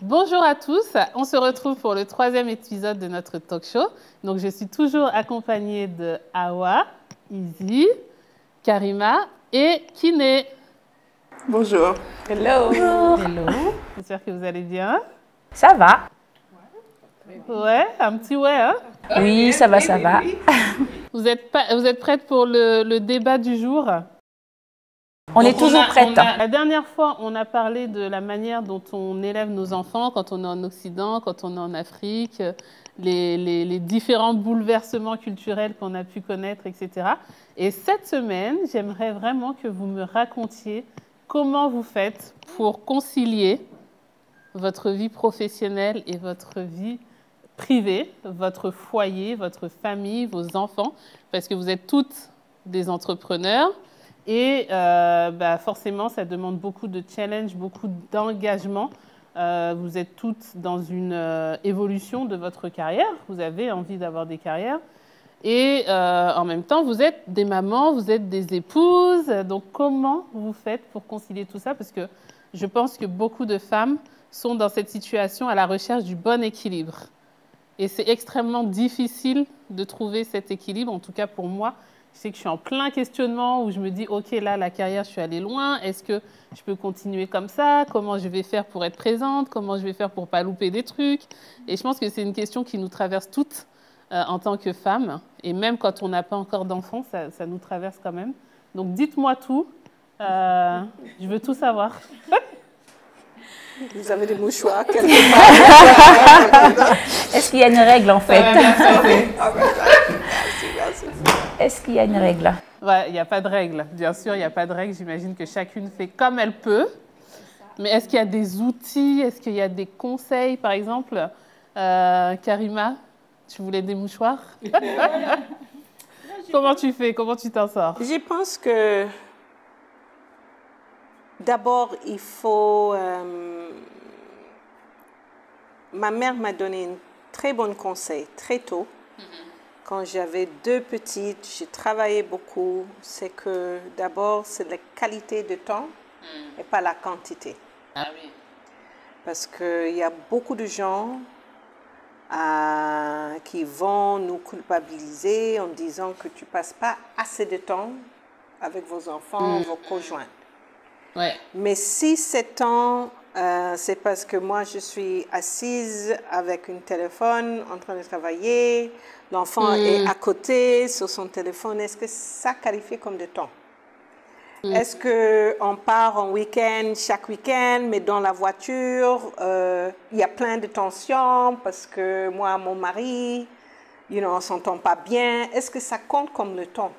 Bonjour à tous, on se retrouve pour le 3e épisode de notre talk show. Donc je suis toujours accompagnée de Awa, Izzy, Karima et Kiné. Bonjour. Hello. Hello. J'espère que vous allez bien. Ça va. Ouais, un petit ouais, hein? Oui, ça va, ça va. Vous êtes prêtes pour le débat du jour? On est toujours prêtes. La dernière fois, on a parlé de la manière dont on élève nos enfants quand on est en Occident, quand on est en Afrique, les différents bouleversements culturels qu'on a pu connaître, etc. Et cette semaine, j'aimerais vraiment que vous me racontiez comment vous faites pour concilier votre vie professionnelle et votre vie privée, votre foyer, votre famille, vos enfants, parce que vous êtes toutes des entrepreneurs. Et forcément, ça demande beaucoup de challenge, beaucoup d'engagement. Vous êtes toutes dans une évolution de votre carrière. Vous avez envie d'avoir des carrières. Et en même temps, vous êtes des mamans, vous êtes des épouses. Donc, comment vous faites pour concilier tout ça? Parce que je pense que beaucoup de femmes sont dans cette situation à la recherche du bon équilibre. Et c'est extrêmement difficile de trouver cet équilibre, en tout cas pour moi. Je sais que je suis en plein questionnement où je me dis, OK, là, la carrière, je suis allée loin. Est-ce que je peux continuer comme ça? Comment je vais faire pour être présente? Comment je vais faire pour ne pas louper des trucs? Et je pense que c'est une question qui nous traverse toutes en tant que femmes. Et même quand on n'a pas encore d'enfants, ça nous traverse quand même. Donc, dites-moi tout. Je veux tout savoir. Vous avez des mouchoirs Est-ce qu'il y a une règle en fait? Est-ce qu'il y a une règle? Ouais, il n'y a pas de règle. Bien sûr, il n'y a pas de règle. J'imagine que chacune fait comme elle peut. Mais est-ce qu'il y a des outils? Est-ce qu'il y a des conseils? Par exemple, Karima, tu voulais des mouchoirs? Comment tu fais? Comment tu t'en sors? Je pense que d'abord, il faut... ma mère m'a donné un très bon conseil très tôt. Quand j'avais 2 petites, j'ai travaillé beaucoup. C'est que d'abord, c'est la qualité de temps et pas la quantité. Ah oui. Parce qu'il y a beaucoup de gens qui vont nous culpabiliser en disant que tu ne passes pas assez de temps avec vos enfants, vos conjoints. Ouais. Mais si c'est temps, c'est parce que moi, je suis assise avec un téléphone en train de travailler, l'enfant est à côté sur son téléphone, est-ce que ça qualifie comme de temps? Est-ce qu'on part en week-end, chaque week-end, mais dans la voiture, il y a plein de tensions parce que moi, mon mari, on ne s'entend pas bien. Est-ce que ça compte comme le temps?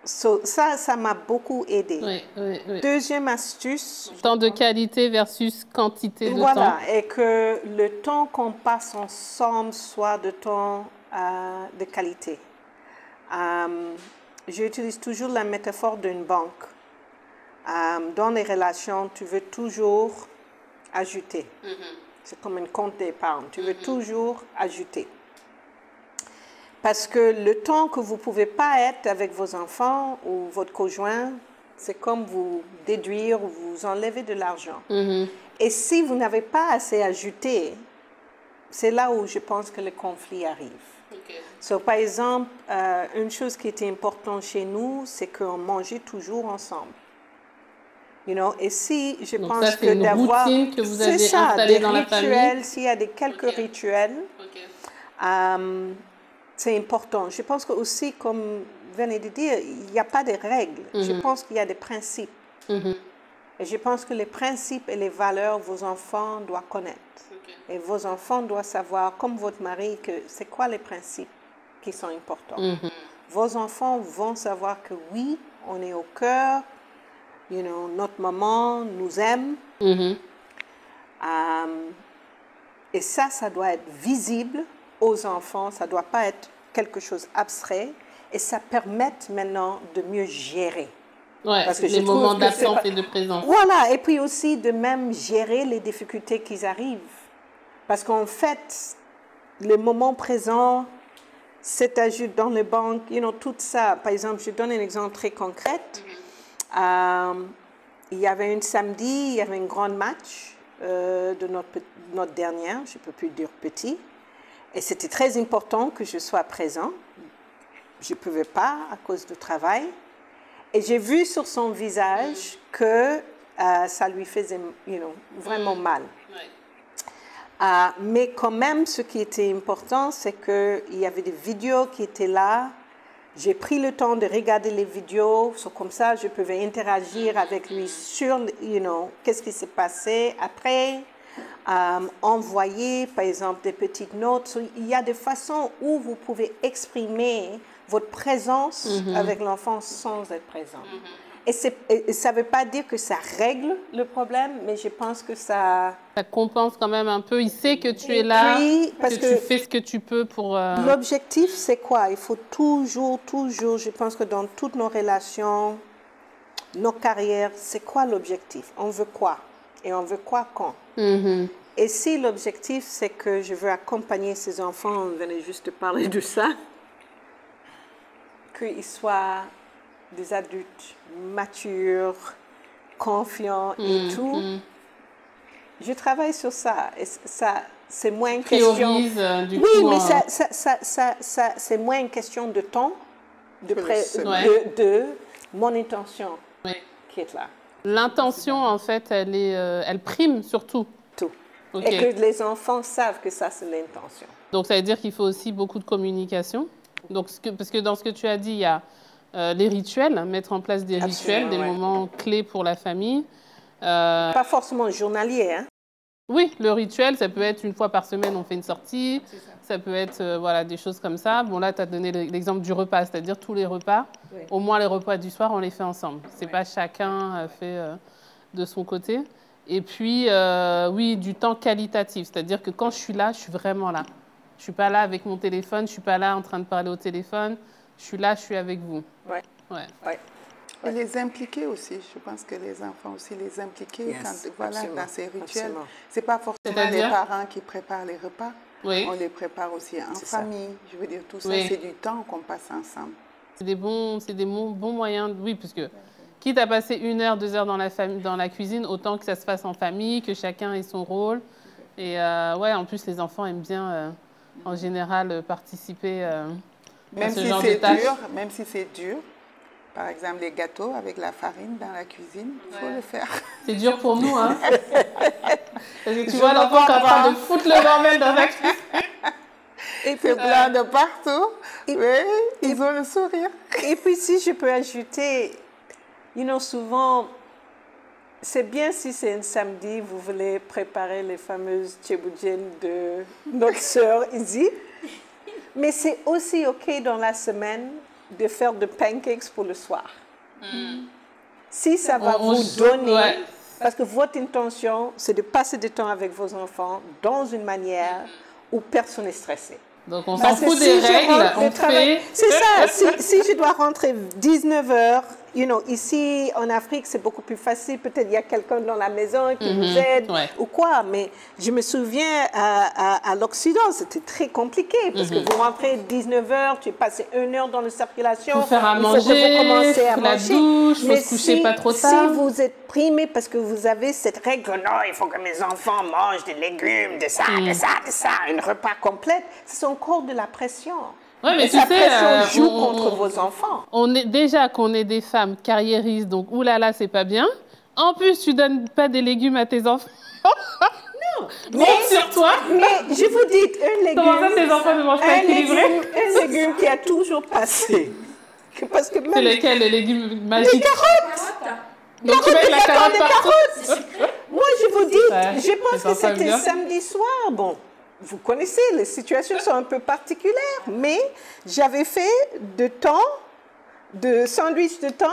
Ça m'a beaucoup aidé. Oui. Deuxième astuce. Temps de qualité versus quantité de temps. Voilà, et que le temps qu'on passe ensemble soit de temps de qualité. J'utilise toujours la métaphore d'une banque. Dans les relations, tu veux toujours ajouter. C'est comme un compte d'épargne. Tu veux toujours ajouter. Parce que le temps que vous ne pouvez pas être avec vos enfants ou votre conjoint, c'est comme vous déduire ou vous enlever de l'argent. Et si vous n'avez pas assez ajouté, c'est là où je pense que le conflit arrive. Par exemple, une chose qui était importante chez nous, c'est qu'on mangeait toujours ensemble. Et si je Donc pense ça, que d'avoir... C'est une routine que vous avez installée dans la famille? S'il y a quelques rituels, c'est important. Je pense que aussi, comme vous venez de dire, il n'y a pas de règles. Je pense qu'il y a des principes. Et je pense que les principes et les valeurs, vos enfants doivent connaître. Et vos enfants doivent savoir, comme votre mari, que c'est quoi les principes qui sont importants. Vos enfants vont savoir que oui, on est au cœur, notre maman nous aime. Et ça doit être visible aux enfants, ça ne doit pas être quelque chose d'abstrait, et ça permet maintenant de mieux gérer. Ouais, parce que les moments d'absence et de présence. Voilà, et puis aussi de même gérer les difficultés qui arrivent. Parce qu'en fait, le moment présent, cet ajout dans les banques, tout ça. Par exemple, je donne un exemple très concret. Il y avait un samedi, il y avait un grand match. de notre dernière, je ne peux plus dire petit. Et c'était très important que je sois présent. Je ne pouvais pas à cause du travail. Et j'ai vu sur son visage que ça lui faisait vraiment mal. Mais quand même, ce qui était important, c'est qu'il y avait des vidéos qui étaient là. J'ai pris le temps de regarder les vidéos. Comme ça, je pouvais interagir avec lui sur, qu'est-ce qui s'est passé après. Envoyer, par exemple, des petites notes. Il y a des façons où vous pouvez exprimer votre présence avec l'enfant sans être présent. Et ça ne veut pas dire que ça règle le problème, mais je pense que ça... Ça compense quand même un peu. Il sait que tu es là, que tu fais ce que tu peux pour... L'objectif, c'est quoi? Il faut toujours, je pense que dans toutes nos relations, nos carrières, c'est quoi l'objectif? On veut quoi? Et on veut quoi quand? Et si l'objectif, c'est que je veux accompagner ces enfants, on venait juste de parler de ça, qu'ils soient des adultes matures, confiants et tout. Je travaille sur ça. Et ça, c'est moins une question... du oui, coup, mais c'est moins une question de temps, de mon intention qui est là. L'intention, en fait, elle prime surtout. Tout. Okay. Et que les enfants savent que ça, c'est l'intention. Donc, ça veut dire qu'il faut aussi beaucoup de communication. Donc, parce que dans ce que tu as dit, il y a les rituels, mettre en place des rituels, des moments clés pour la famille. Pas forcément journalier, hein? Oui, le rituel, ça peut être une fois par semaine, on fait une sortie. Ça peut être voilà, des choses comme ça. Bon, là, tu as donné l'exemple du repas, c'est-à-dire tous les repas, au moins les repas du soir, on les fait ensemble. Ce n'est pas chacun fait de son côté. Et puis, oui, du temps qualitatif, c'est-à-dire que quand je suis là, je suis vraiment là. Je ne suis pas là avec mon téléphone, je ne suis pas là en train de parler au téléphone. Je suis là, je suis avec vous. Et les impliquer aussi. Je pense que les enfants aussi, les impliquer dans ces rituels. Ce n'est pas forcément les parents qui préparent les repas. Oui. On les prépare aussi en famille. Je veux dire, tout ça, c'est du temps qu'on passe ensemble. C'est des bons moyens, oui, parce que quitte à passer 1 heure, 2 heures dans la cuisine, autant que ça se fasse en famille, que chacun ait son rôle. Et en plus, les enfants aiment bien, en général, participer à ce genre de tâches. Même si c'est dur, par exemple, les gâteaux avec la farine dans la cuisine, il faut le faire. C'est dur pour nous, hein. Parce que tu vois l'enfant qui est en train de foutre le bordel dans la cuisine. Et c'est plein de partout. Mais ils ont le sourire. Et puis, si je peux ajouter, souvent, c'est bien si c'est un samedi, vous voulez préparer les fameuses tchéboudjènes de notre sœur Izzy. Mais c'est aussi OK dans la semaine de faire de pancakes pour le soir. Si ça va vous donner, parce que votre intention, c'est de passer du temps avec vos enfants dans une manière où personne n'est stressé. Donc on s'en fout des règles, on fait... C'est ça, si je dois rentrer 19h, ici en Afrique, c'est beaucoup plus facile. Peut-être il y a quelqu'un dans la maison qui nous aide ou quoi. Mais je me souviens à l'Occident, c'était très compliqué parce que vous rentrez 19h, tu passes 1 heure dans la circulation. Il faut faire à manger, vous commencez à la manger. douche, il faut se coucher pas trop tard. Si vous êtes primé parce que vous avez cette règle, non, il faut que mes enfants mangent des légumes, de ça, un repas complet, c'est encore de la pression. Oui, mais tu sais, joue contre vos enfants. Déjà qu'on est des femmes carriéristes, donc oulala, c'est pas bien. En plus, tu donnes pas des légumes à tes enfants. Non. Mais sur toi. Mais je vous dis, un légume. Comment ça, tes enfants ne mangent pas équilibré? Un légume qui a toujours passé. C'est lequel, le légume magique? Les carottes. Donc tu mets la carotte partout. Moi, je vous dis, je pense que c'était samedi soir. Bon. Vous connaissez, les situations sont un peu particulières, mais j'avais fait de sandwich de thon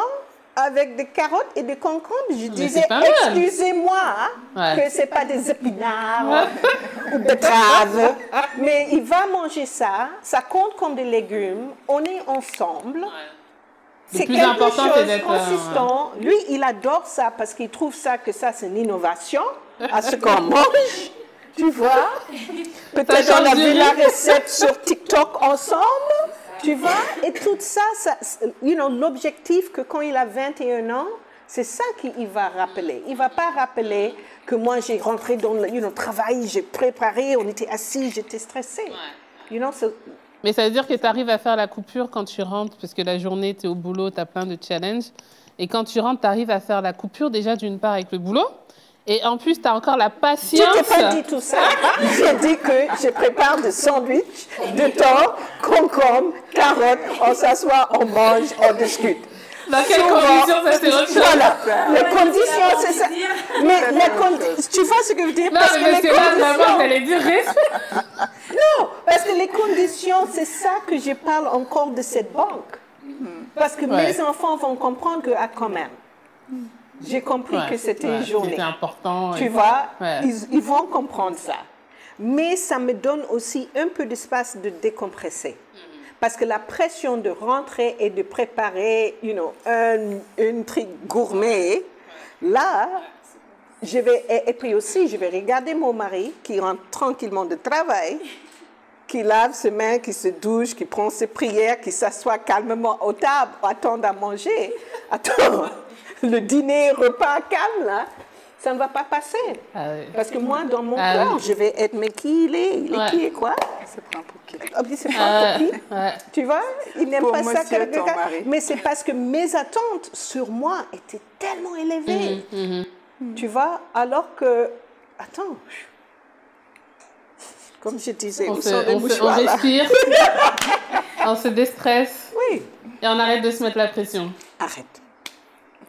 avec des carottes et des concombres. Je disais, excusez-moi, que ce n'est pas des épinards ou betteraves, mais il va manger ça, ça compte comme des légumes, on est ensemble. C'est quelque chose de consistant. Lui, il adore ça parce qu'il trouve ça que ça, c'est une innovation à ce qu'on mange. Tu vois? Peut-être on a vu la recette sur TikTok ensemble. Tu vois? Et tout ça, l'objectif que quand il a 21 ans, C'est ça qu'il va rappeler. Il ne va pas rappeler que moi, j'ai rentré dans le travail, j'ai préparé, on était assis, j'étais stressée. Mais ça veut dire que tu arrives à faire la coupure quand tu rentres, parce que la journée, tu es au boulot, tu as plein de challenges. Et quand tu rentres, tu arrives à faire la coupure déjà d'une part avec le boulot. Et en plus, tu as encore la patience. Je t'ai pas dit tout ça. J'ai dit que je prépare des sandwichs, de thon, concombre, carottes, on s'assoit, on mange, on discute. Dans quelles conditions, ça c'est autre chose? Voilà, les conditions, c'est ça. Mais tu vois ce que je veux dire? Non, parce que là, vraiment, t'allais dire Non, parce que les conditions, c'est ça que je parle encore de cette banque. Parce que mes enfants vont comprendre que, quand même, j'ai compris que c'était une journée. C'était important. Tu vois, ils vont comprendre ça. Mais ça me donne aussi un peu d'espace de décompresser. Parce que la pression de rentrer et de préparer, un truc gourmet, là, et puis aussi, je vais regarder mon mari qui rentre tranquillement de travail, qui lave ses mains, qui se douche, qui prend ses prières, qui s'assoit calmement aux tables, attend à manger. Attends, le dîner, repas calme, là, ça ne va pas passer. Parce que moi, dans mon corps, je vais être, mais qui il est? Il est qui et quoi? C'est pas pour qui? C'est pas pour qui? Tu vois? Il n'aime pas ça. Mais c'est parce que mes attentes sur moi étaient tellement élevées. Tu vois? Alors que... Attends. Comme je disais, on respire, on se déstresse. Oui. Et on arrête de se mettre la pression. Arrête.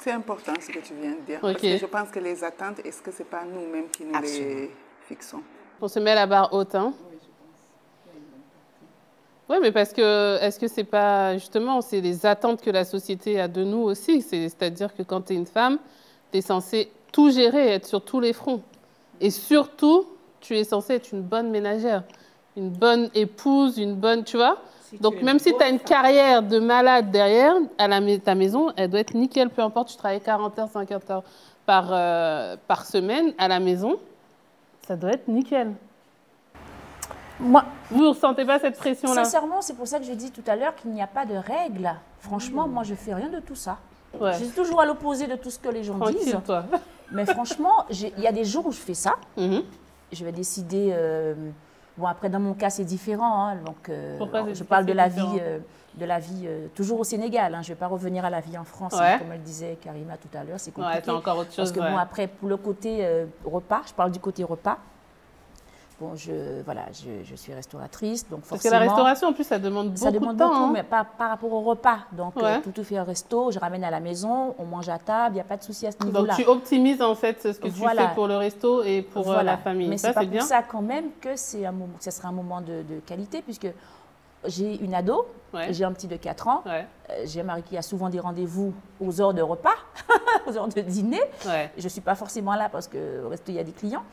C'est important ce que tu viens de dire. Okay. Parce que je pense que les attentes, est-ce que ce n'est pas nous-mêmes qui nous les fixons? On se met la barre haute, hein? Oui, mais parce que, est-ce que c'est pas, justement, c'est les attentes que la société a de nous aussi. C'est-à-dire que quand tu es une femme, tu es censée tout gérer, être sur tous les fronts. Et surtout, tu es censée être une bonne ménagère, une bonne épouse, une bonne, tu vois? Donc, même si tu as une carrière de malade derrière, ta maison, elle doit être nickel, peu importe, tu travailles 40 heures, 50 heures par semaine à la maison, ça doit être nickel. Moi, vous ne ressentez pas cette pression-là? Sincèrement, c'est pour ça que j'ai dit tout à l'heure qu'il n'y a pas de règles. Franchement, moi, je ne fais rien de tout ça. Ouais. Je suis toujours à l'opposé de tout ce que les gens disent. Toi. Mais franchement, il y a des jours où je fais ça. Je vais décider... Bon, après, dans mon cas, c'est différent. Hein, donc, je parle de la vie, toujours au Sénégal. Hein, je ne vais pas revenir à la vie en France, hein, comme elle disait Karima tout à l'heure. C'est compliqué. C'est encore autre chose. Parce que bon, après, pour le côté repas, je parle du côté repas. Bon, je suis restauratrice, donc forcément... Parce que la restauration, en plus, ça demande beaucoup de temps. Beaucoup, mais pas par rapport au repas. Donc, tout fait un resto, je ramène à la maison, on mange à table, il n'y a pas de souci à ce niveau-là. Donc, tu optimises, en fait, ce que tu fais pour le resto et pour la famille. Mais c'est pas pour ça, quand même, que ce sera un moment de qualité, puisque j'ai une ado, j'ai un petit de 4 ans, j'ai un mari qui a souvent des rendez-vous aux heures de repas, aux heures de dîner. Je ne suis pas forcément là parce qu'au resto, il y a des clients.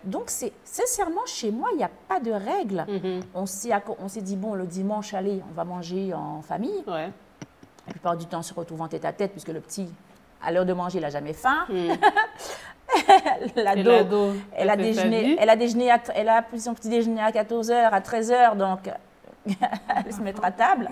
Donc, sincèrement, chez moi, il n'y a pas de règles. On s'est dit, bon, le dimanche, allez, on va manger en famille. La plupart du temps, on se retrouve en tête à tête, puisque le petit, à l'heure de manger, il n'a jamais faim. L'ado, elle a pris son petit déjeuner à 14h, à 13h, donc... elle se mettre à table.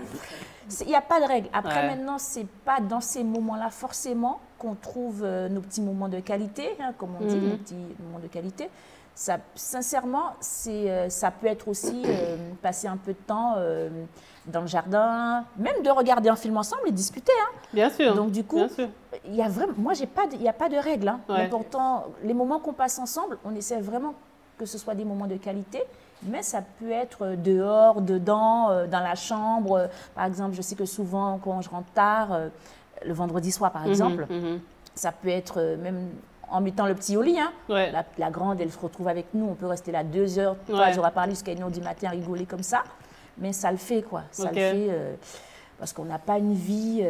Il n'y a pas de règle. Après, maintenant, ce n'est pas dans ces moments-là forcément qu'on trouve nos petits moments de qualité, hein, comme on dit, nos petits moments de qualité. Ça, sincèrement, ça peut être aussi passer un peu de temps dans le jardin, même de regarder un film ensemble et discuter. Hein. Bien sûr. Donc, du coup, il y a vraiment, moi, il n'y a pas de règle. Hein. Mais pourtant, les moments qu'on passe ensemble, on essaie vraiment que ce soit des moments de qualité. Mais ça peut être dehors, dedans, dans la chambre. Par exemple, je sais que souvent, quand je rentre tard, le vendredi soir, par exemple, ça peut être même en mettant le petit au lit. Hein. La grande, elle se retrouve avec nous. On peut rester là 2 heures, 3 heures à parler jusqu'à 1h du matin, rigoler comme ça. Mais ça le fait, quoi. Ça le fait parce qu'on n'a pas une vie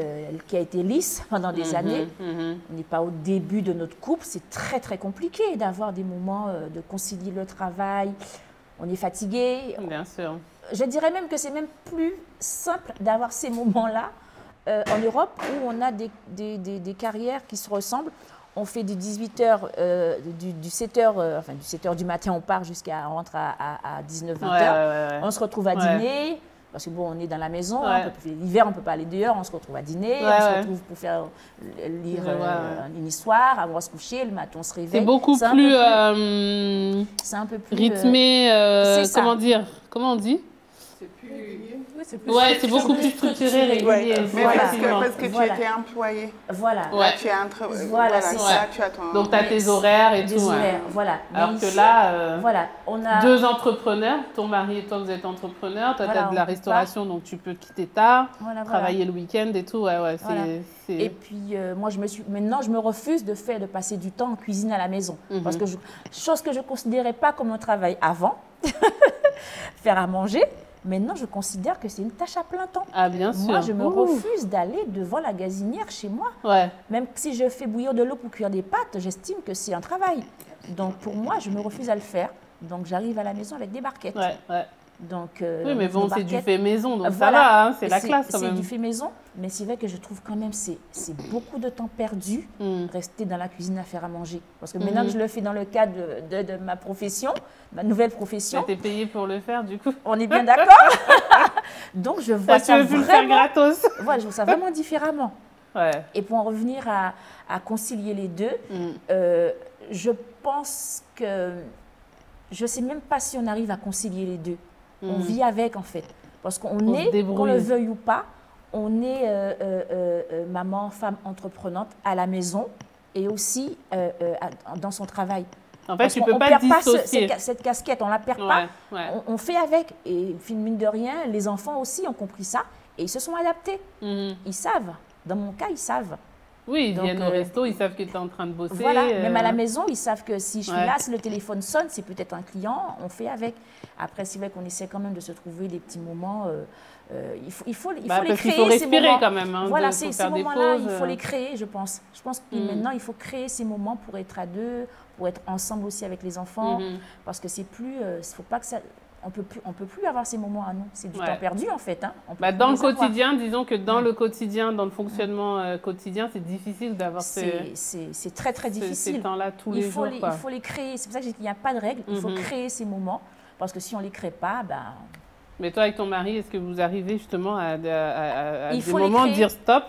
qui a été lisse pendant des années. On n'est pas au début de notre couple. C'est très, très compliqué d'avoir des moments de concilier le travail. On est fatigué. Bien sûr. Je dirais même que c'est même plus simple d'avoir ces moments-là en Europe où on a des carrières qui se ressemblent. On fait du 18h, du 7h, enfin du 7h du matin, on part on rentre à 19h, 20h. On se retrouve à dîner. Parce que bon, on est dans la maison, l'hiver, on ne peut pas aller dehors, on se retrouve à dîner, on se retrouve pour faire lire une histoire, on va se coucher, le matin, on se réveille. C'est beaucoup plus, un peu plus rythmé, comment on dit? C'est beaucoup plus structuré, régulier. Mais parce que tu étais employé. Voilà. Tu as ton... Donc, tu as tes horaires et tout. Voilà. Alors que là, on a 2 entrepreneurs, ton mari et toi, vous êtes entrepreneurs. Toi, tu as de la restauration, donc tu peux quitter tard, travailler le week-end et tout. Et puis, moi, maintenant, je me refuse de passer du temps en cuisine à la maison. Parce que, chose que je ne considérais pas comme un travail avant, faire à manger. Maintenant, je considère que c'est une tâche à plein temps. Ah, bien sûr. Moi, je me refuse d'aller devant la gazinière chez moi. Même si je fais bouillir de l'eau pour cuire des pâtes, j'estime que c'est un travail. Donc, pour moi, je me refuse à le faire. Donc, j'arrive à la maison avec des barquettes. Donc, oui, mais bon, c'est du fait maison, donc ça va, hein, c'est la classe quand même. C'est du fait maison, mais c'est vrai que je trouve quand même c'est beaucoup de temps perdu rester dans la cuisine à faire à manger. Parce que maintenant que je le fais dans le cadre de ma profession, ma nouvelle profession. Tu es payé pour le faire, du coup. On est bien d'accord. Donc, je vois ça vraiment... le faire gratos. Voilà, je vois ça vraiment différemment. Et pour en revenir à concilier les deux, je pense que... Je ne sais même pas si on arrive à concilier les deux. On vit avec, en fait. Parce qu'on est, qu'on le veuille ou pas, on est maman, femme entreprenante à la maison et aussi dans son travail. En fait, tu ne peux pas dissocier. Cette casquette, on ne la perd pas. On fait avec. Et mine de rien, les enfants aussi ont compris ça et ils se sont adaptés. Ils savent. Dans mon cas, ils savent. Oui, ils viennent au resto, ils savent que tu es en train de bosser. Voilà, même à la maison, ils savent que si je suis là, si le téléphone sonne, c'est peut-être un client, on fait avec. Après, c'est vrai qu'on essaie quand même de se trouver des petits moments. Il faut les créer, il faut respirer ces moments. Quand même. Hein, voilà, ces moments-là, il faut les créer, je pense. Je pense que maintenant, il faut créer ces moments pour être à deux, pour être ensemble aussi avec les enfants. Parce que c'est plus... il faut pas que ça... On peut plus avoir ces moments à nous. C'est du temps perdu, en fait. Hein. Dans le quotidien, disons que dans le quotidien, dans le fonctionnement quotidien, c'est difficile d'avoir c'est très, très difficile. Ces temps-là tous les jours. Il faut les créer. C'est pour ça que je dis qu'il n'y a pas de règle. Il faut créer ces moments. Parce que si on ne les crée pas, Mais toi, avec ton mari, est-ce que vous arrivez justement à des moments de dire stop?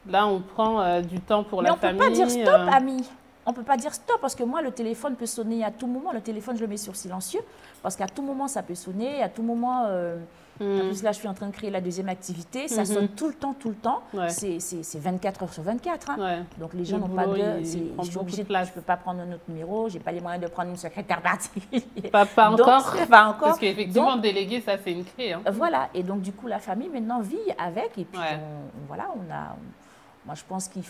Là, on prend du temps pour la famille. Mais on ne peut pas dire stop, ami. On ne peut pas dire stop parce que moi, le téléphone peut sonner à tout moment. Le téléphone, je le mets sur silencieux parce qu'à tout moment, ça peut sonner. À tout moment, en plus, là, je suis en train de créer la deuxième activité. Ça sonne tout le temps, tout le temps. C'est 24 heures sur 24. Hein. Donc, les gens n'ont pas de... Je suis obligée, je ne peux pas prendre un autre numéro. Je n'ai pas les moyens de prendre une secrétaire particulière. Pas encore. Pas encore. Parce qu'effectivement, déléguer, ça, c'est une clé. Hein. Voilà. Et donc, du coup, la famille, maintenant, vit avec. Et puis, voilà, on a... Moi, je pense qu'il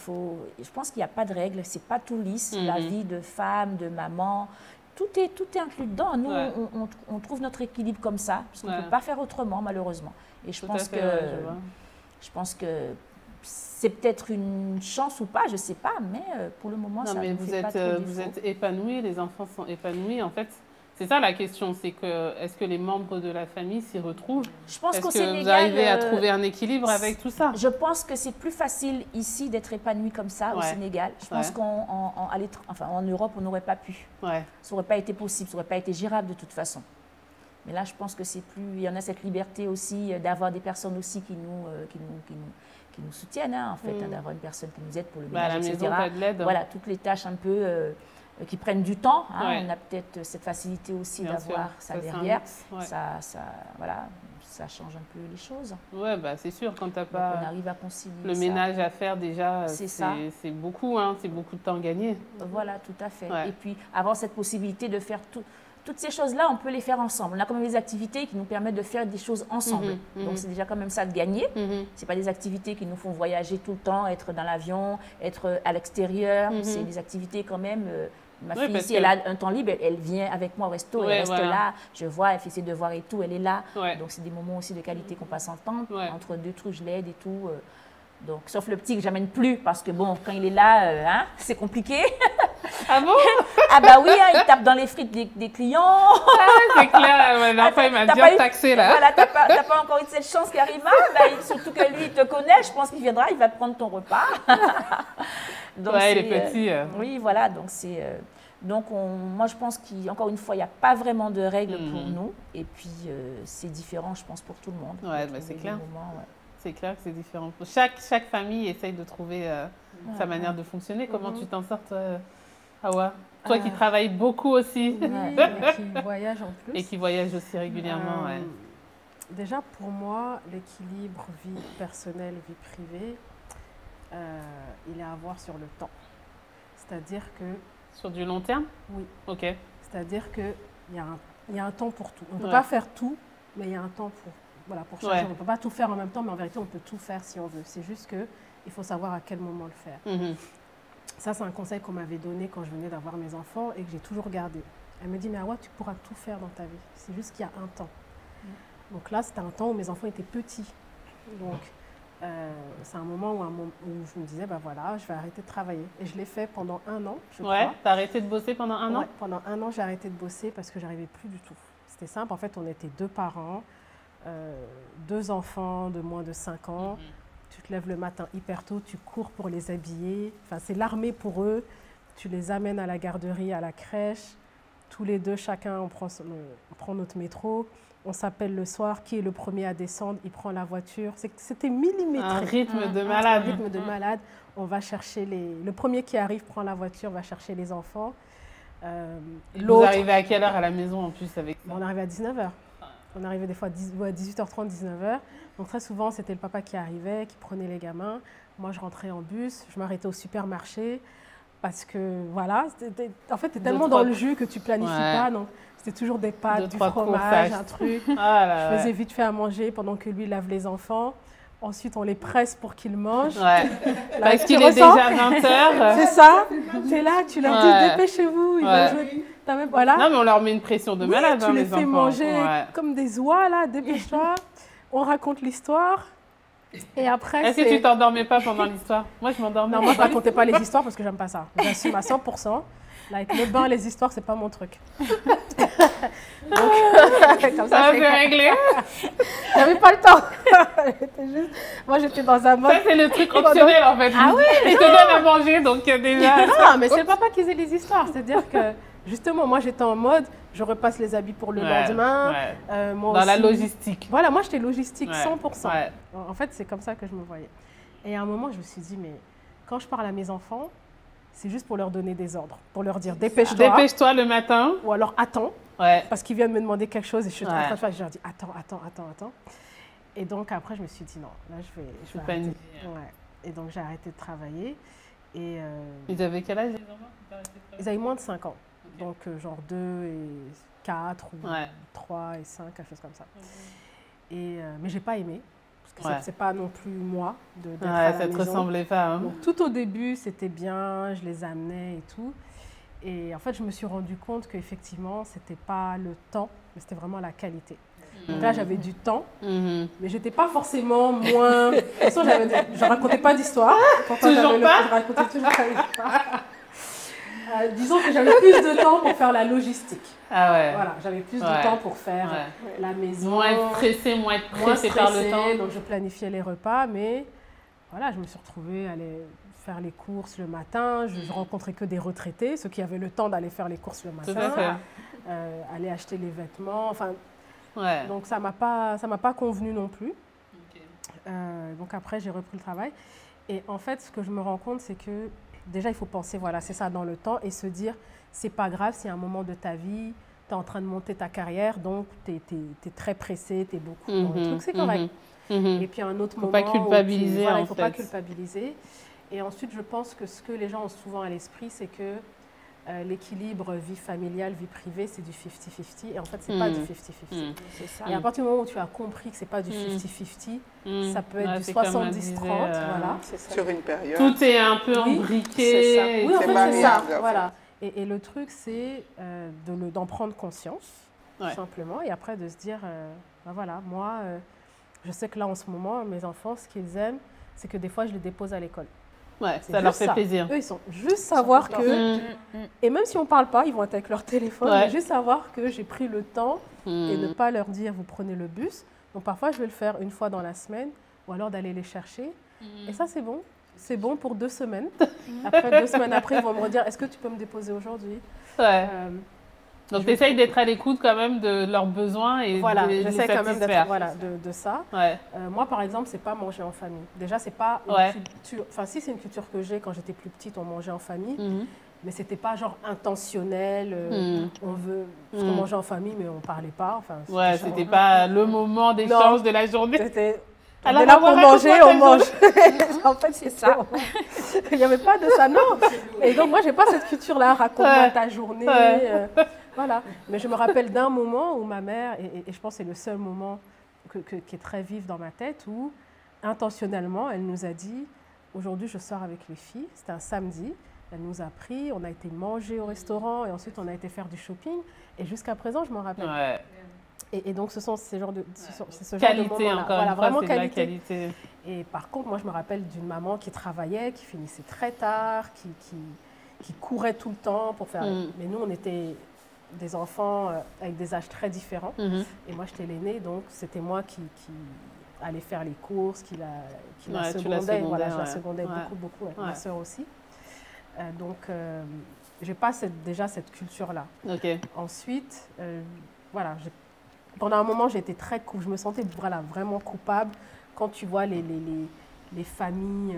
n'y a pas de règle, c'est pas tout lisse. La vie de femme, de maman, tout est inclus dedans. Nous, on trouve notre équilibre comme ça, parce qu'on ne peut pas faire autrement, malheureusement. Et je pense que c'est peut-être une chance ou pas, je ne sais pas, mais pour le moment, ça ne fait pas trop défaut. Vous êtes épanouis, les enfants sont épanouis, en fait. C'est ça la question, c'est que est-ce que les membres de la famille s'y retrouvent? Je pense qu'au Sénégal, vous arrivez à trouver un équilibre avec tout ça? Je pense que c'est plus facile ici d'être épanoui comme ça au Sénégal. Je pense qu'en Europe, on n'aurait pas pu. Ça n'aurait pas été possible, ça n'aurait pas été gérable de toute façon. Mais là, je pense que c'est plus... Il y en a cette liberté aussi d'avoir des personnes aussi qui nous soutiennent, hein, en fait, d'avoir une personne qui nous aide pour le ménage, etc. Voilà, toutes les tâches un peu... qui prennent du temps. Hein. On a peut-être cette facilité aussi d'avoir ça derrière. Ça change un peu les choses. Oui, c'est sûr, quand tu n'as pas on arrive à concilier le ménage à faire déjà, c'est beaucoup, hein, c'est beaucoup de temps gagné. Voilà, tout à fait. Et puis, avoir cette possibilité de faire toutes ces choses-là, on peut les faire ensemble. On a quand même des activités qui nous permettent de faire des choses ensemble. Donc, c'est déjà quand même ça de gagner. Ce pas des activités qui nous font voyager tout le temps, être dans l'avion, être à l'extérieur. C'est des activités quand même... Ma fille, si elle a un temps libre, elle vient avec moi au resto, elle reste là, je vois, elle fait ses devoirs et tout, elle est là. Donc, c'est des moments aussi de qualité qu'on passe ensemble, entre deux trucs, je l'aide et tout. Donc, sauf le petit que j'amène plus, parce que bon, quand il est là, c'est compliqué. Ah bon? Ah bah oui, il tape dans les frites des clients. C'est clair, l'enfant il m'a bien taxé là. Voilà, t'as pas encore eu cette chance qui arrive, surtout que lui, il te connaît, je pense qu'il viendra, il va te prendre ton repas. Donc, il est petit. Oui, voilà, donc c'est... Donc, moi, je pense qu'encore une fois, il n'y a pas vraiment de règles pour nous. Et puis, c'est différent, je pense, pour tout le monde. Ouais, bah, c'est clair. C'est clair que c'est différent. Chaque famille essaye de trouver sa manière de fonctionner. Comment tu t'en sors, toi, Hawa? Toi qui travailles beaucoup aussi. Et qui voyage en plus. Et qui voyage aussi régulièrement, Déjà, pour moi, l'équilibre vie personnelle, vie privée, il est à voir sur le temps. C'est-à-dire que... Sur du long terme? Oui. Ok. C'est-à-dire qu'il y a un temps pour tout. On ne peut pas faire tout, mais il y a un temps pour chaque chose. On ne peut pas tout faire en même temps, mais en vérité, on peut tout faire si on veut. C'est juste qu'il faut savoir à quel moment le faire. Ça, c'est un conseil qu'on m'avait donné quand je venais d'avoir mes enfants et que j'ai toujours gardé. Elle me dit, mais Hawa, tu pourras tout faire dans ta vie. C'est juste qu'il y a un temps. Donc là, c'était un temps où mes enfants étaient petits. Donc, c'est un moment où je me disais, voilà, je vais arrêter de travailler. Et je l'ai fait pendant 1 an, je crois. Tu as arrêté de bosser pendant 1 an? Pendant 1 an, j'ai arrêté de bosser parce que j'arrivais plus du tout. C'était simple, en fait, on était 2 parents, 2 enfants de moins de 5 ans. Tu te lèves le matin hyper tôt, tu cours pour les habiller. Enfin, c'est l'armée pour eux. Tu les amènes à la garderie, à la crèche. Tous les 2, chacun, on prend notre métro. On s'appelle le soir, qui est le premier à descendre, il prend la voiture. C'était millimétré. Un rythme de malade. Un rythme de malade. On va chercher le premier qui arrive prend la voiture, va chercher les enfants. Vous arrivez à quelle heure à la maison en plus avec ça? On arrivait à 19h. On arrivait des fois à 18h30, 19h. Donc très souvent, c'était le papa qui arrivait, qui prenait les gamins. Moi, je rentrais en bus, je m'arrêtais au supermarché. Parce que voilà, en fait, tu es tellement dans le jus que tu planifies pas. Donc, c'était toujours des pâtes, du fromage, un truc. Je faisais vite fait à manger pendant que lui lave les enfants. Ensuite, on les presse pour qu'ils mangent. Parce qu'il est déjà 20h. C'est ça. Tu es là, tu leur dis dépêchez-vous. Ils vont jouer. Voilà. Non, mais on leur met une pression de malade. Tu les fais manger comme des oies, là, dépêche-toi. On raconte l'histoire. Et après, est-ce que tu t'endormais pas pendant l'histoire? Moi, je m'endormais. Non, moi, je racontais pas les histoires parce que j'aime pas ça. J'assume à 100%. Là, avec le bain, les histoires, c'est pas mon truc. Donc, comme ça c'est réglé. J'avais pas le temps. Moi, j'étais dans un mode. Ça, c'est le truc optionnel, en fait. Ah oui, je te donne à manger, donc déjà. Non, mais c'est le papa qui faisait les histoires. C'est-à-dire que, justement, moi, j'étais en mode, je repasse les habits pour le lendemain. Moi dans aussi, la logistique. Voilà, moi, j'étais logistique 100%. En fait, c'est comme ça que je me voyais. Et à un moment, je me suis dit, mais quand je parle à mes enfants, c'est juste pour leur donner des ordres, pour leur dire dépêche-toi. Dépêche-toi le matin. Ou alors attends, parce qu'ils viennent me demander quelque chose et je suis en train de faire, je leur dis attends. Et donc après, je me suis dit non, là je vais arrêter. Et donc j'ai arrêté de travailler. Et, ils avaient quel âge les enfants? Ils avaient moins de 5 ans. Okay. Donc genre 2 et 4 ou 3 et 5, quelque chose comme ça. Et, mais j'ai pas aimé. Parce que c'est pas non plus moi d'être à la maison. Ça te ressemblait pas. Hein. Donc, tout au début, c'était bien, je les amenais et tout. Et en fait, je me suis rendu compte qu'effectivement, c'était pas le temps, mais c'était vraiment la qualité. Donc là, j'avais du temps, mais j'étais pas forcément moins... De toute façon, je racontais pas d'histoire. Toujours pas. Je racontais toujours pas d'histoire. Disons que j'avais plus de temps pour faire la logistique. Voilà, j'avais plus de temps pour faire la maison. Moins être pressée, moins être pressée par le temps. Donc je planifiais les repas, mais voilà, je me suis retrouvée à aller faire les courses le matin. Je rencontrais que des retraités, ceux qui avaient le temps d'aller faire les courses le matin, aller acheter les vêtements. Enfin, donc ça m'a pas convenu non plus. Donc après, j'ai repris le travail. Et en fait, ce que je me rends compte, c'est que déjà, il faut penser, voilà, c'est ça dans le temps et se dire, c'est pas grave si à un moment de ta vie, tu es en train de monter ta carrière, donc tu es très pressé, tu es beaucoup dans le truc, c'est correct. Et puis à un autre moment, il ne faut pas culpabiliser, il ne faut pas culpabiliser. Et ensuite, je pense que ce que les gens ont souvent à l'esprit, c'est que l'équilibre vie familiale, vie privée, c'est du 50-50. Et en fait, ce n'est pas du 50-50. Et à partir du moment où tu as compris que ce n'est pas du 50-50, ça peut être du 70-30. Voilà. Sur une période. Tout est un peu imbriqué. Oui, en fait, c'est ça. Voilà. Et le truc, c'est d'en prendre conscience, simplement. Et après, de se dire, voilà, moi, je sais que là, en ce moment, mes enfants, ce qu'ils aiment, c'est que des fois, je les dépose à l'école. Ça leur fait plaisir. Eux, ils sont juste savoir que... Et même si on ne parle pas, ils vont être avec leur téléphone. Mais juste savoir que j'ai pris le temps et ne pas leur dire, vous prenez le bus. Donc parfois, je vais le faire une fois dans la semaine ou alors d'aller les chercher. Et ça, c'est bon. c'est bon pour 2 semaines. Après 2 semaines après, ils vont me redire, est-ce que tu peux me déposer aujourd'hui? Ouais. Donc, tu essayes d'être à l'écoute quand même de leurs besoins et voilà, de les j'essaie quand même satisfaire. de ça. Ouais. Moi, par exemple, c'est pas manger en famille. Déjà, c'est pas une culture... Enfin, si, c'est une culture que j'ai. Quand j'étais plus petite, on mangeait en famille. Mais c'était pas genre intentionnel. On veut manger en famille, mais on parlait pas. Enfin, ouais, c'était pas le moment d'échange de la journée. C'était... On est là pour manger, on mange. En fait, c'est ça. Il n'y avait pas de ça, non. Et donc, moi, j'ai pas cette culture-là. Raconte-moi ta journée. Voilà. Mais je me rappelle d'un moment où ma mère, et je pense que c'est le seul moment qui est très vif dans ma tête, où intentionnellement, elle nous a dit, aujourd'hui, je sors avec les filles. C'était un samedi. Elle nous a pris, on a été manger au restaurant et ensuite on a été faire du shopping. Et jusqu'à présent, je m'en rappelle. Ouais. Et donc, ce sont ces genres de, ce genre de moments-là. Encore voilà, une fois, vraiment c'est qualité. Et par contre, moi, je me rappelle d'une maman qui travaillait, qui finissait très tard, qui courait tout le temps pour faire... Mais nous, on était des enfants avec des âges très différents. Et moi, j'étais l'aînée, donc c'était moi qui allait faire les courses, qui la secondait. Voilà, je la secondais beaucoup, avec ma soeur aussi. Donc, je n'ai pas déjà cette culture-là. Okay. Ensuite, voilà, pendant un moment, je me sentais vraiment coupable quand tu vois les familles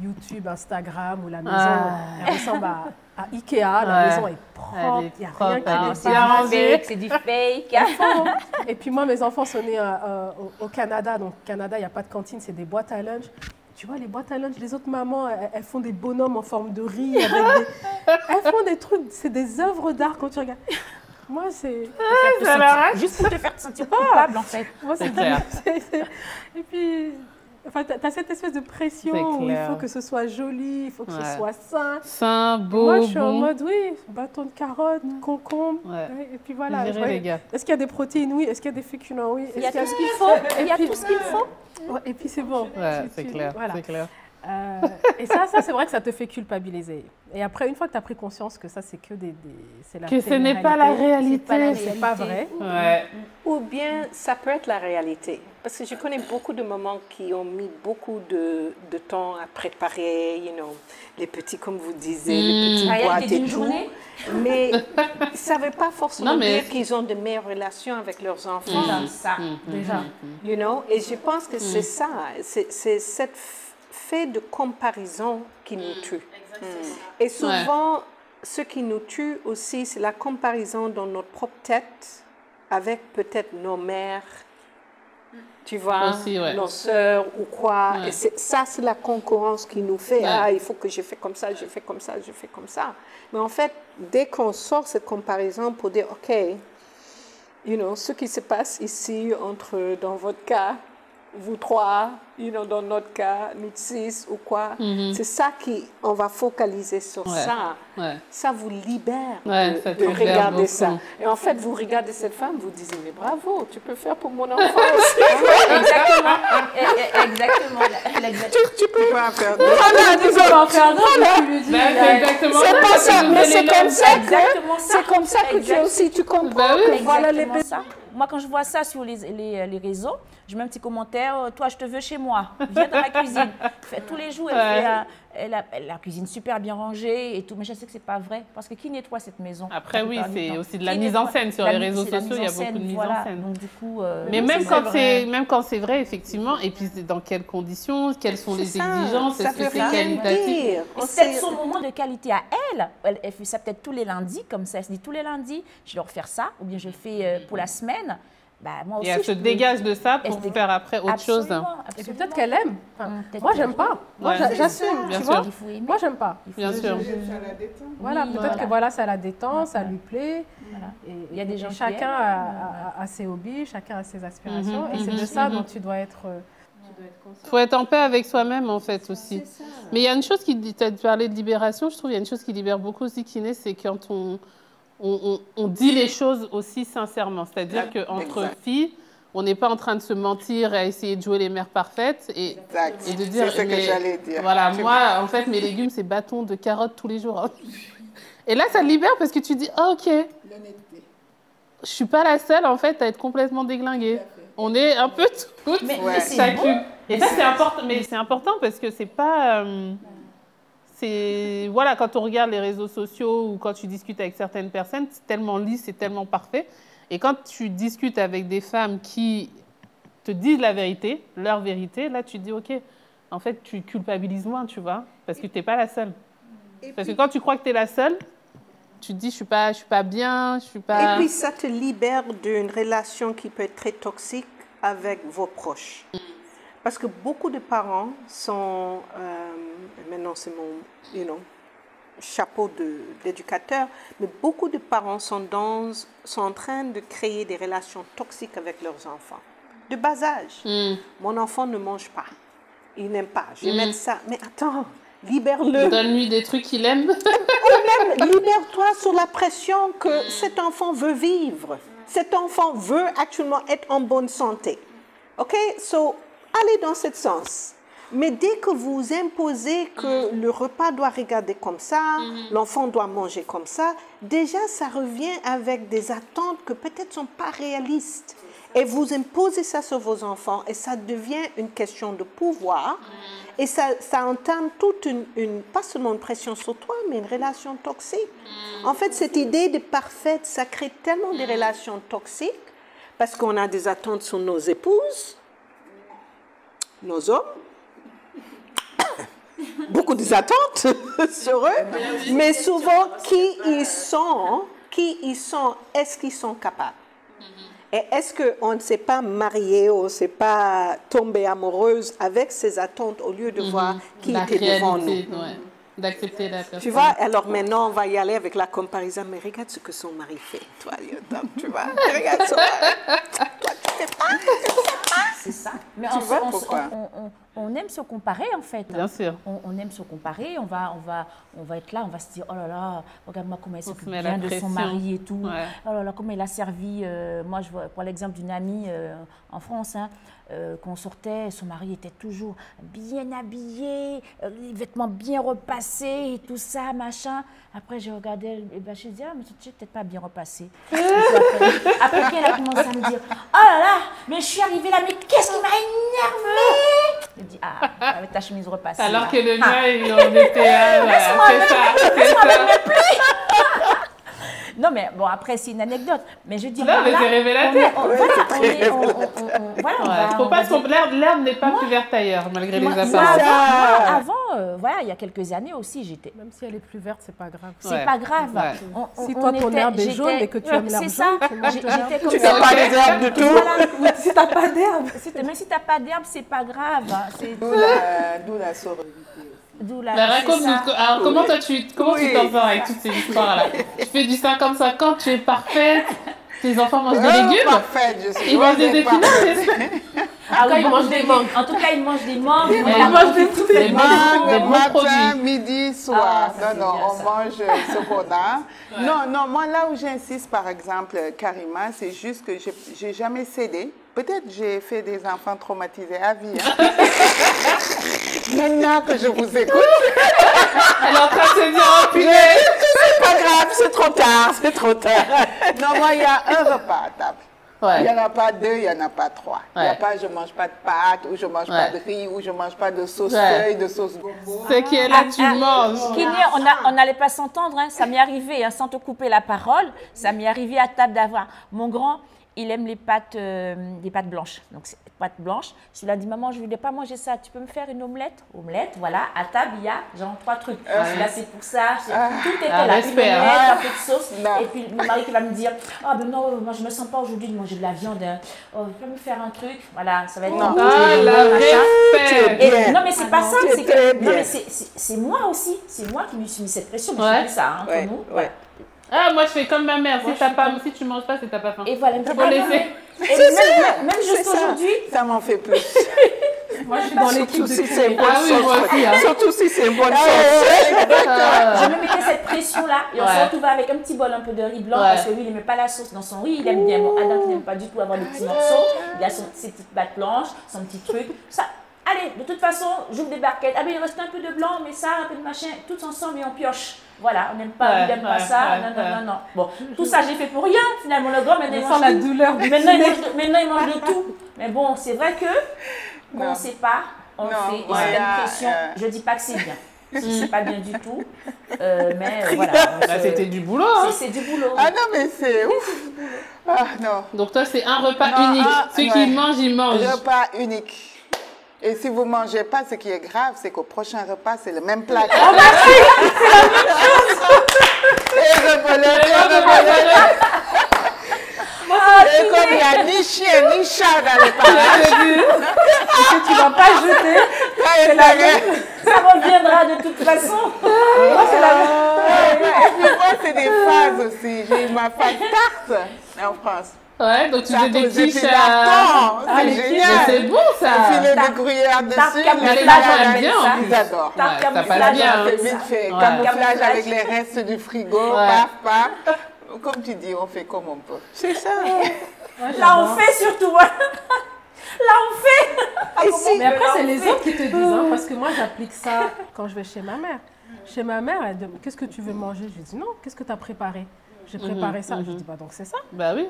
YouTube, Instagram, où la maison elle ressemble à Ikea, la maison est propre, il n'y a rien qui est c'est du fake. Et puis moi, mes enfants sont nés au Canada, donc au Canada, il n'y a pas de cantine, c'est des boîtes à lunch. Tu vois, les boîtes à lunch, les autres mamans, elles font des bonhommes en forme de riz, elles font des trucs, c'est des œuvres d'art quand tu regardes. Moi, c'est... juste pour te faire te sentir coupable, en fait. Moi, c'est clair. Et puis, enfin, tu as cette espèce de pression où il faut que ce soit joli, il faut que ce soit sain. Sain, beau, moi, je suis en mode, oui, bâton de carotte, concombre. Et puis voilà. Est-ce qu'il y a des protéines? Oui. Est-ce qu'il y a des féculents? Oui. Il y a tout ce qu'il faut. Il y a tout ce qu'il faut. Et puis, c'est bon. Ouais, c'est clair. Voilà. C'est clair. Et ça, c'est vrai que ça te fait culpabiliser. Et après, une fois que tu as pris conscience que ça, c'est que ce n'est pas la réalité. C'est pas vrai. Ouais. Ou bien, ça peut être la réalité. Parce que je connais beaucoup de mamans qui ont mis beaucoup de temps à préparer, les petits, comme vous disiez, les petits boîtes et tout. Mais ça ne veut pas forcément dire qu'ils ont de meilleures relations avec leurs enfants. Déjà. Et je pense que c'est ça. C'est cette fait de comparaison qui nous tue. Et souvent, ce qui nous tue aussi, c'est la comparaison dans notre propre tête avec peut-être nos mères, tu vois, aussi, nos sœurs ou quoi. Et ça, c'est la concurrence qui nous fait. Ah, il faut que je fais comme ça, je fais comme ça, je fais comme ça. Mais en fait, dès qu'on sort cette comparaison pour dire, OK, ce qui se passe ici, dans votre cas, vous trois, dans notre cas, nous 6 ou quoi, c'est ça on va focaliser sur ça. Ça vous libère de regarder ça. Et en fait, vous regardez cette femme, vous dites, mais bravo, tu peux faire pour mon enfant aussi. Exactement. Tu peux pas faire de C'est pas ça, mais c'est comme ça que tu aussi, tu comprends. Voilà les besoins. Moi, quand je vois ça sur les réseaux, je mets un petit commentaire, toi, je te veux chez moi, viens dans ma cuisine. Tous les jours, elle cuisine super bien rangée et tout, mais je sais que ce n'est pas vrai, parce que qui nettoie cette maison? Après, oui, c'est aussi de la mise en scène sur les réseaux sociaux, il y a beaucoup de mise en scène. Donc, du coup, mais même quand c'est vrai, effectivement, et puis dans quelles conditions, quelles sont les exigences, est-ce que c'est qualitatif? C'est peut-être son moment de qualité à elle fait ça peut-être tous les lundis, comme ça, elle se dit tous les lundis, je vais leur faire ça, ou bien je fais pour la semaine. Moi aussi, et elle se dégage de ça pour faire après autre chose. Et peut-être qu'elle aime. Moi, j'aime pas. Moi, j'assume, tu vois. Moi, j'aime pas. Bien sûr. Voilà, peut-être que ça la détend, ça lui plaît. Il y a des gens chacun a ses hobbies, chacun a ses aspirations. Et c'est de ça dont tu dois être... Il faut être en paix avec soi-même, en fait, aussi. Mais il y a une chose qui... Tu as parlé de libération, je trouve, il y a une chose qui libère beaucoup aussi, Kiné, c'est quand on dit les choses aussi sincèrement. C'est-à-dire qu'entre filles, on n'est pas en train de se mentir et à essayer de jouer les mères parfaites et de dire... C'est ce que j'allais dire. Voilà, moi, en fait, mes légumes, c'est bâtons de carottes tous les jours. Et là, ça te libère parce que tu dis, ah, OK, je ne suis pas la seule, en fait, à être complètement déglinguée. On est un peu toutes chacune. Et ça, c'est important. Mais c'est important parce que c'est pas... voilà, quand on regarde les réseaux sociaux ou quand tu discutes avec certaines personnes, c'est tellement lisse, c'est tellement parfait. Et quand tu discutes avec des femmes qui te disent la vérité, leur vérité, là, tu te dis, OK, en fait, tu culpabilises moins, tu vois, parce que tu n'es pas la seule. Parce que quand tu crois que tu es la seule, tu te dis, je suis pas bien, je suis pas... Et puis, ça te libère d'une relation qui peut être très toxique avec vos proches. Parce que beaucoup de parents sont... maintenant, c'est mon chapeau d'éducateur, mais beaucoup de parents sont en train de créer des relations toxiques avec leurs enfants. De bas âge. Mon enfant ne mange pas. Il n'aime pas. Je vais mettre ça. Mais attends, libère-le. Donne-lui des trucs qu'il aime. Libère-toi sur la pression que cet enfant veut vivre. Cet enfant veut actuellement être en bonne santé. OK? So, allez dans ce sens. Mais dès que vous imposez que le repas doit regarder comme ça, l'enfant doit manger comme ça, déjà, ça revient avec des attentes que peut-être ne sont pas réalistes. Et vous imposez ça sur vos enfants et ça devient une question de pouvoir. Et ça entame toute pas seulement une pression sur toi, mais une relation toxique. En fait, cette idée de parfaite, ça crée tellement de relations toxiques parce qu'on a des attentes sur nos épouses, nos hommes, beaucoup d'attentes sur eux, mais souvent, qui ils sont, est-ce qu'ils sont capables? Et est-ce qu'on ne s'est pas marié ou on ne s'est pas tombé amoureuse avec ces attentes au lieu de voir qui était devant nous? D'accepter la personne. Tu vois, alors maintenant, on va y aller avec la comparaison. Mais regarde ce que son mari fait. Toi, tu vois, regarde son mari. Toi, tu fais pas. C'est ça. Mais tu vois pourquoi? On aime se comparer, en fait. Bien sûr. On aime se comparer. On va être là, on va se dire, oh là là, regarde-moi comment elle s'occupe bien de son mari et tout. Ouais. Oh là là, comment elle a servi. Moi, je vois, pour l'exemple d'une amie en France, quand on sortait, son mari était toujours bien habillé, les vêtements bien repassés et tout ça, machin. Après, j'ai regardé, et ben, je me suis dit, ah, mais tu n'es peut-être pas bien repassé. Après, elle a commencé à me dire, oh là là, mais je suis arrivée là, mais qu'est-ce qui m'a énervée? Je me dis, ah, avec ta chemise repassée. Alors là. que le mien, il en était Non, mais bon, après, c'est une anecdote. Mais je dis, non, mais c'est révélateur. Voilà, faut pas l'herbe n'est pas plus verte ailleurs, malgré les apparences. Avant, voilà, il y a quelques années aussi, j'étais... Même si elle est plus verte, c'est pas grave. C'est pas grave. Ouais. Si toi, ton herbe est jaune et que tu aimes l'herbe jaune, tu n'as pas les herbes du tout. Voilà. Si t'as pas d'herbe. Même si t'as pas d'herbe, c'est pas grave. D'où la sororité. Alors, comment tu t'en sors avec toutes ces histoires-là? Tu fais du 50-50, tu es parfaite, tes enfants mangent des légumes. Parfaite, je suis. Ils mangent des épinards. Ah oui, ils mangent des mangues. En tout cas, ils mangent des mangues. Ils mangent des bons produits. Midi, soir. Non, on mange ce qu'on a. Non, moi, là où j'insiste, par exemple, Karima, c'est juste que je n'ai jamais cédé. Peut-être j'ai fait des enfants traumatisés à vie. Maintenant que je vous écoute. Elle est en train de se dire, oh punaise. C'est pas grave, c'est trop tard. Non, moi, il y a un repas à table. Ouais. Il n'y en a pas deux, il n'y en a pas trois. Il n'y a pas je ne mange pas de pâtes, ou je ne mange pas de riz, ou je ne mange pas de sauce feuille, de sauce gombo. Ce qui est là, tu manges. Kini, on n'allait pas s'entendre, hein. Ça m'est arrivé, sans te couper la parole, ça m'est arrivé à table d'avoir mon grand. Il aime les pâtes blanches. Donc, c'est pâtes blanches. Je lui ai dit, maman, je ne voulais pas manger ça. Tu peux me faire une omelette? Omelette, voilà. À table, il y a genre 3 trucs. Là, c'est pour ça. Tout était là. Une omelette, un peu de sauce. Et puis, mon mari qui va me dire, ah ben non, moi, je ne me sens pas aujourd'hui de manger de la viande. Oh, tu peux me faire un truc? Voilà, ça va être non. Non, mais c'est pas ça. C'est que, non, mais c'est moi aussi. C'est moi qui me suis mis cette pression. Mais je fais ça, hein, pour nous. Ouais. Ah, moi, je fais comme ma mère. Si tu ne manges pas, c'est que tu n'as pas faim. Et voilà, il faut laisser. Même juste aujourd'hui. Ça m'en fait plus. Moi, je suis dans l'équipe de Surtout si c'est une bonne sauce. Je me mettais cette pression-là. Et on se retrouvait avec un petit bol un peu de riz blanc. Parce que lui, il n'aimait pas la sauce dans son riz. Il aime bien. Bon, Adam, qui n'aime pas du tout avoir des petits morceaux. Il a ses petites pâtes blanches, son petit truc. Ça. Allez, de toute façon, j'ouvre des barquettes. Ah ben il reste un peu de blanc, mais ça, un peu de machin, tous ensemble et on pioche. Voilà, on n'aime pas, on n'aime pas ça. Non. Bon, tout ça, j'ai fait pour rien, finalement. Le grand, maintenant, il mange la douleur. Maintenant, il mange de tout. Mais bon, c'est vrai que quand on ne sait pas, on le fait. Et c'est l'impression, je ne dis pas que c'est bien. C'est pas bien du tout. Mais voilà. C'était du boulot. C'est du boulot. Ah non, mais c'est ouf. Ah non. Donc toi, c'est un repas unique. Ceux qui mangent, ils mangent. Un repas unique. Et si vous ne mangez pas, ce qui est grave, c'est qu'au prochain repas, c'est le même plat. Ah bah si, c'est la même chose. Et comme il n'y a ni chien ni chat dans le plat, que tu ne vas pas jeter, c'est la même. Ça reviendra de toute façon. Moi, c'est la même. Et puis moi, c'est des phases aussi. J'ai eu ma phase tarte en France. Ouais, donc tu fais des quiches c'est génial. C'est bon ça. Filet de gruyère dessus. J'aime bien en plus. J'adore. Ça passe bien. Vite fait. Camouflage avec les restes du frigo. Paf. Comme tu dis, on fait comme on peut. C'est ça. Là, on fait surtout. Là, on fait. Mais après, c'est les autres qui te disent, hein, parce que moi, j'applique ça quand je vais chez ma mère. Chez ma mère, elle demande, qu'est-ce que tu veux manger? Je dis, non, qu'est-ce que tu as préparé? J'ai préparé ça. Je dis, bah donc c'est ça. Bah oui.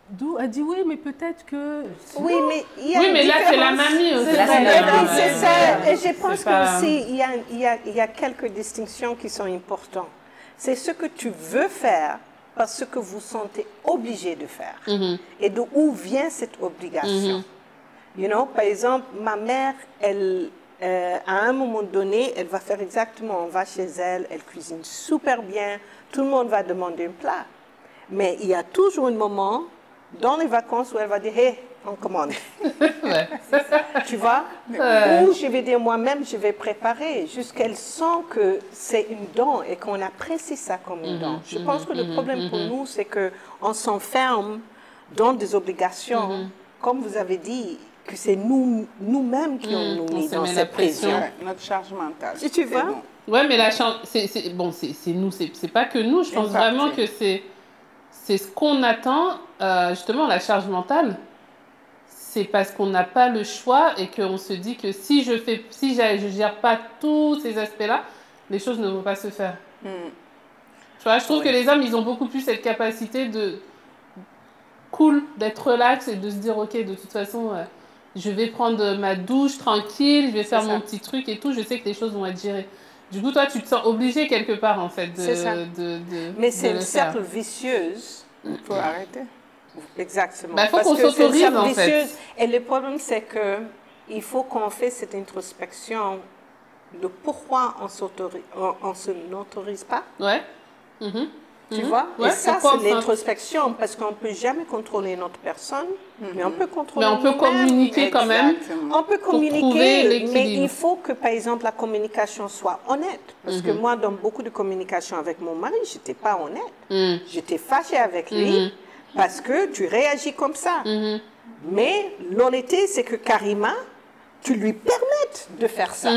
D'où elle dit, oui, mais peut-être que... Oui, mais il y a mais là, c'est la mamie aussi. C'est ça. Et je pense qu'aussi, il y a quelques distinctions qui sont importantes. C'est ce que tu veux faire parce que vous sentez obligé de faire. Et d'où vient cette obligation. You know, par exemple, ma mère, elle, à un moment donné, elle va faire exactement, on va chez elle, elle cuisine super bien, tout le monde va demander un plat. Mais il y a toujours un moment dans les vacances où elle va dire, hey, on commande. Tu vois? Ou je vais dire moi-même, je vais préparer jusqu'elle sent que c'est une don et qu'on apprécie ça comme une don. Je pense que le problème pour nous, c'est qu'on s'enferme dans des obligations, comme vous avez dit, que c'est nous-mêmes qui nous mis dans cette pression. Notre charge mentale. Si tu vois? Ouais, mais la charge, c'est nous, c'est pas que nous. Je pense vraiment que c'est ce qu'on attend, justement, la charge mentale. C'est parce qu'on n'a pas le choix et qu'on se dit que si je gère pas tous ces aspects-là, les choses ne vont pas se faire. Tu vois, je trouve que les hommes, ils ont beaucoup plus cette capacité d'être relax et de se dire, ok, de toute façon, je vais prendre ma douche tranquille, je vais faire mon petit truc et tout, je sais que les choses vont être gérées. Du coup, toi, tu te sens obligé quelque part, en fait, Mais c'est une cercle vicieuse. Il faut arrêter. Exactement. Il faut qu'on s'autorise, en fait. Et le problème, c'est qu'il faut qu'on fasse cette introspection de pourquoi on ne s'autorise pas. Ouais. Tu vois? Et ça, c'est l'introspection, parce qu'on ne peut jamais contrôler notre personne, mais on peut contrôler nous-mêmes. Mais on peut communiquer quand même. On peut communiquer, mais il faut que, par exemple, la communication soit honnête. Parce que moi, dans beaucoup de communication avec mon mari, je n'étais pas honnête. J'étais fâchée avec lui parce que tu réagis comme ça. Mais l'honnêteté, c'est que Karima, tu lui permettes de faire ça.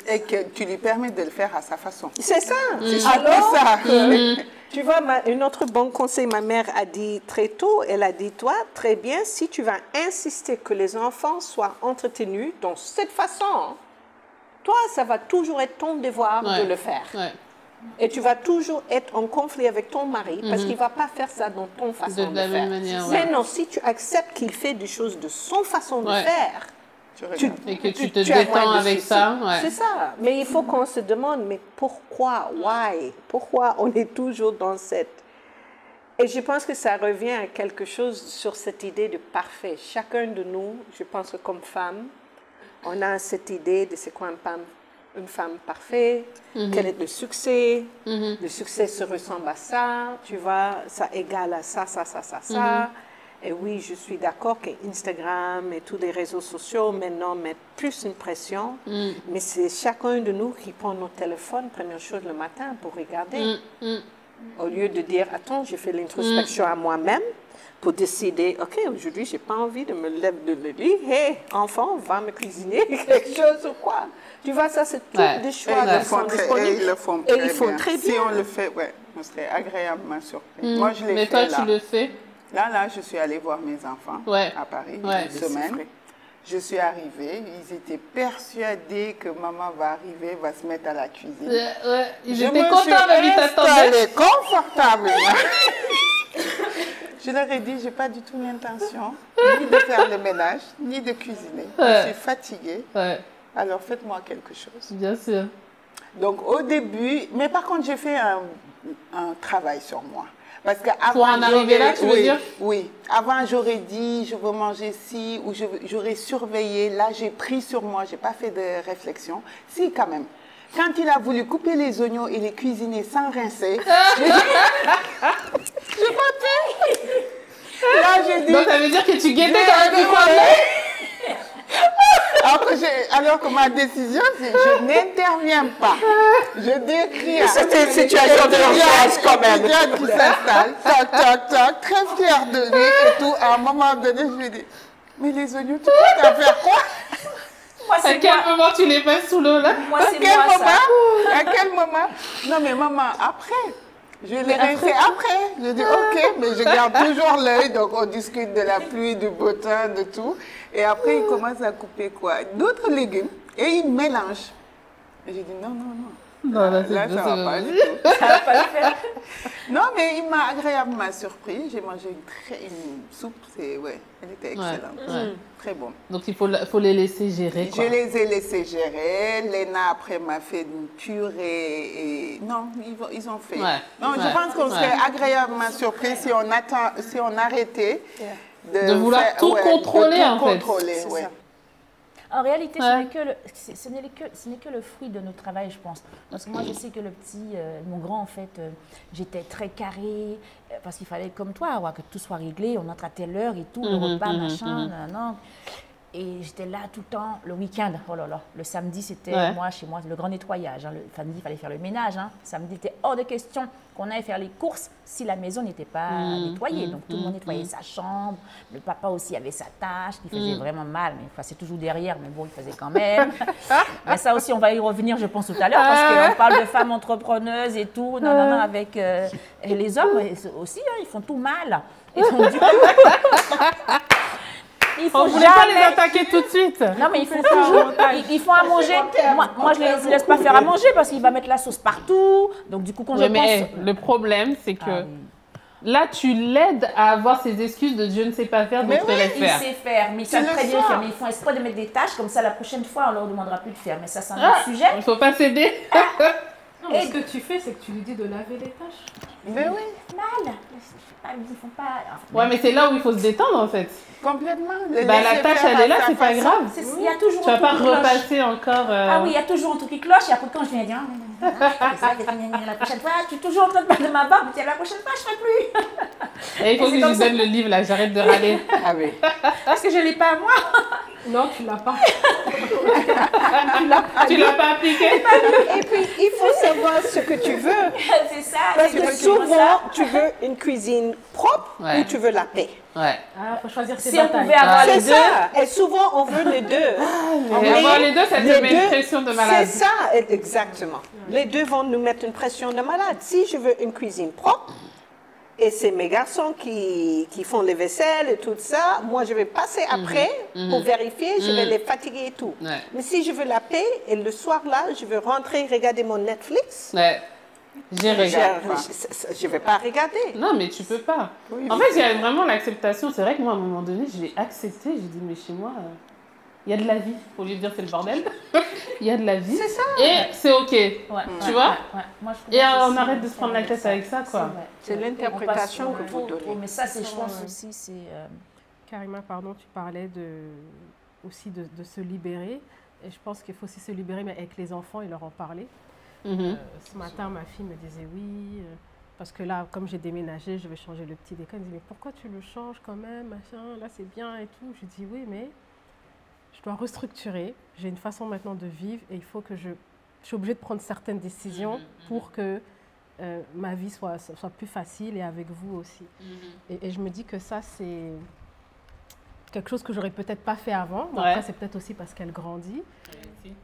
Et que tu lui permets de le faire à sa façon. C'est ça. Alors, tu vois, un autre bon conseil, ma mère a dit très tôt, elle a dit, toi, très bien, si tu vas insister que les enfants soient entretenus dans cette façon, toi, ça va toujours être ton devoir de le faire. Et tu vas toujours être en conflit avec ton mari parce qu'il ne va pas faire ça dans ton façon de faire. Maintenant, si tu acceptes qu'il fait des choses de son façon de faire, et que tu te détends avec ça. C'est ça. Mais il faut qu'on se demande, mais pourquoi? Why? Pourquoi on est toujours dans cette... Et je pense que ça revient à quelque chose sur cette idée de parfait. Chacun de nous, je pense que comme femme, on a cette idée de c'est quoi une femme parfaite, quel est le succès. Le succès se ressemble à ça, tu vois, ça égale à ça. Et oui, je suis d'accord qu'Instagram et tous les réseaux sociaux maintenant mettent plus une pression, mais c'est chacun de nous qui prend notre téléphone, première chose le matin pour regarder. Au lieu de dire, attends, j'ai fait l'introspection à moi-même pour décider, ok, aujourd'hui, je n'ai pas envie de me lever de le lit, hey, enfant, va me cuisiner quelque chose ou quoi. Tu vois, ça, c'est tout des choix qui sont disponibles. Et ils font très bien. Si on le fait, on serait agréablement surpris. Moi, je l'ai fait. Mais toi, tu le fais? Là, je suis allée voir mes enfants à Paris une semaine. Je suis arrivée, ils étaient persuadés que maman va arriver, va se mettre à la cuisine. Ils étaient contents, mais ils t'attendaient. Confortablement. Je leur ai dit, je n'ai pas du tout l'intention ni de faire le ménage, ni de cuisiner. Je suis fatiguée. Alors faites-moi quelque chose. Bien sûr. Donc au début, mais par contre, j'ai fait un travail sur moi. Parce pour en arriver là, tu veux dire? Oui. Avant, j'aurais dit, je veux manger ci, ou j'aurais surveillé. Là, j'ai pris sur moi, je n'ai pas fait de réflexion. Si, quand même. Quand il a voulu couper les oignons et les cuisiner sans rincer, j'ai pas pu. Là, j'ai dit... Donc, ça veut dire que tu guettais quand même quoi? Alors que ma décision, c'est je n'interviens pas. Je décris. C'était une situation d'urgence quand même. Qui s'installe, toc, toc, toc, très fière de lui et tout. À un moment donné, je lui ai dit, mais les oignons, tu peux en faire quoi? À quel moment tu les mets sous l'eau là? À quel moment? Non mais maman, après. Je l'ai rincé après. Je dis ok, mais je garde toujours l'œil. Donc on discute de la pluie, du beau temps, de tout. Et après il commence à couper quoi? D'autres légumes et il mélange. Et j'ai dit non, non, non. Non, là, ça va pas du tout. Ça va pas le faire. Non, mais il m'a agréablement surpris. J'ai mangé une soupe, elle était excellente. Très bon. Donc il faut les laisser gérer. Je les ai laissés gérer. Léna après m'a fait une purée et non, ils ont fait. Non, je pense qu'on serait agréablement surpris si on arrêtait de vouloir tout contrôler en fait. En réalité, ce n'est que le fruit de notre travail, je pense. Parce que moi, je sais que mon grand, en fait, j'étais très carré, parce qu'il fallait, comme toi, que tout soit réglé, on entre à telle heure et tout, le repas, machin, non. Et j'étais là tout le temps, le week-end, oh là là, le samedi, c'était chez moi, le grand nettoyage. Le samedi, il fallait faire le ménage. Samedi, c'était hors de question qu'on aille faire les courses si la maison n'était pas nettoyée. Donc, tout le monde nettoyait sa chambre. Le papa aussi avait sa tâche, qui faisait vraiment mal, mais il passait toujours derrière, mais bon, il faisait quand même. Mais ça aussi, on va y revenir, je pense, tout à l'heure, parce qu'on parle de femmes entrepreneuses et tout. Non, avec les hommes aussi, ils font tout mal. Ils font du on ne voulait pas les attaquer tout de suite. Non, mais il faut toujours. Ils font à manger. Moi, je ne les laisse pas faire à manger parce qu'il va mettre la sauce partout. Donc, du coup, quand je pense... le problème, c'est que là, tu l'aides à avoir ces excuses de je ne sais pas faire, donc je te laisse faire. Il sait faire, mais ils savent très bien faire. Mais ils font exprès de mettre des tâches, comme ça, la prochaine fois, on ne leur demandera plus de faire. Mais ça, c'est un autre sujet. Il ne faut pas céder. Et ce que tu fais, c'est que tu lui dis de laver les tâches. Mais oui. Mal. Ils font pas... Ouais, mais c'est là où il faut se détendre, en fait. Complètement. La tâche, elle est là, c'est pas grave. Il y a toujours tu vas pas repasser encore... Ah oui, il y a toujours un truc qui cloche. Et après, quand je viens dire, la prochaine fois, tu es toujours en train de parler de ma barbe. Mais la prochaine fois, je ne ferai plus. Et il faut que je lui donne le livre, là. J'arrête de râler. Ah oui. Parce que je ne l'ai pas à moi. Non, tu ne l'as pas. Tu l'as pas appliqué. Et puis, il faut savoir ce que tu veux. C'est ça. Parce que souvent, tu veux une cuisine propre ou tu veux la paix. Faut choisir ses batailles. Si on pouvait avoir les deux. Et souvent, on veut les deux. Avoir les deux, ça te met une pression de malade. C'est ça, exactement. Les deux vont nous mettre une pression de malade. Si je veux une cuisine propre, et c'est mes garçons qui font les vaisselles et tout ça, moi je vais passer après pour vérifier, je vais les fatiguer et tout. Mais si je veux la paix, et le soir là, je veux rentrer regarder mon Netflix, je ne vais pas regarder. Non, mais tu peux pas. En fait, il y a vraiment l'acceptation. C'est vrai que moi, à un moment donné, je l'ai accepté. J'ai dit, mais chez moi, il y a de la vie. Au lieu de dire c'est le bordel, il y a de la vie. C'est ça. Et c'est OK. Tu vois Moi, et on arrête de se prendre la tête avec ça, quoi. C'est l'interprétation que vous donnez. Mais ça, je pense aussi, c'est... Karima, pardon, tu parlais aussi de se libérer. Et je pense qu'il faut aussi se libérer, mais avec les enfants et leur en parler. Ce matin, ma fille me disait oui, parce que là, comme j'ai déménagé, je vais changer le petit décor. Elle me dit, mais pourquoi tu le changes quand même, machin, là c'est bien et tout. Je dis oui, mais je dois restructurer. J'ai une façon maintenant de vivre et il faut que je suis obligée de prendre certaines décisions pour que ma vie soit plus facile et avec vous aussi. Et je me dis que ça, c'est quelque chose que j'aurais peut-être pas fait avant. Bon, après, c'est peut-être aussi parce qu'elle grandit.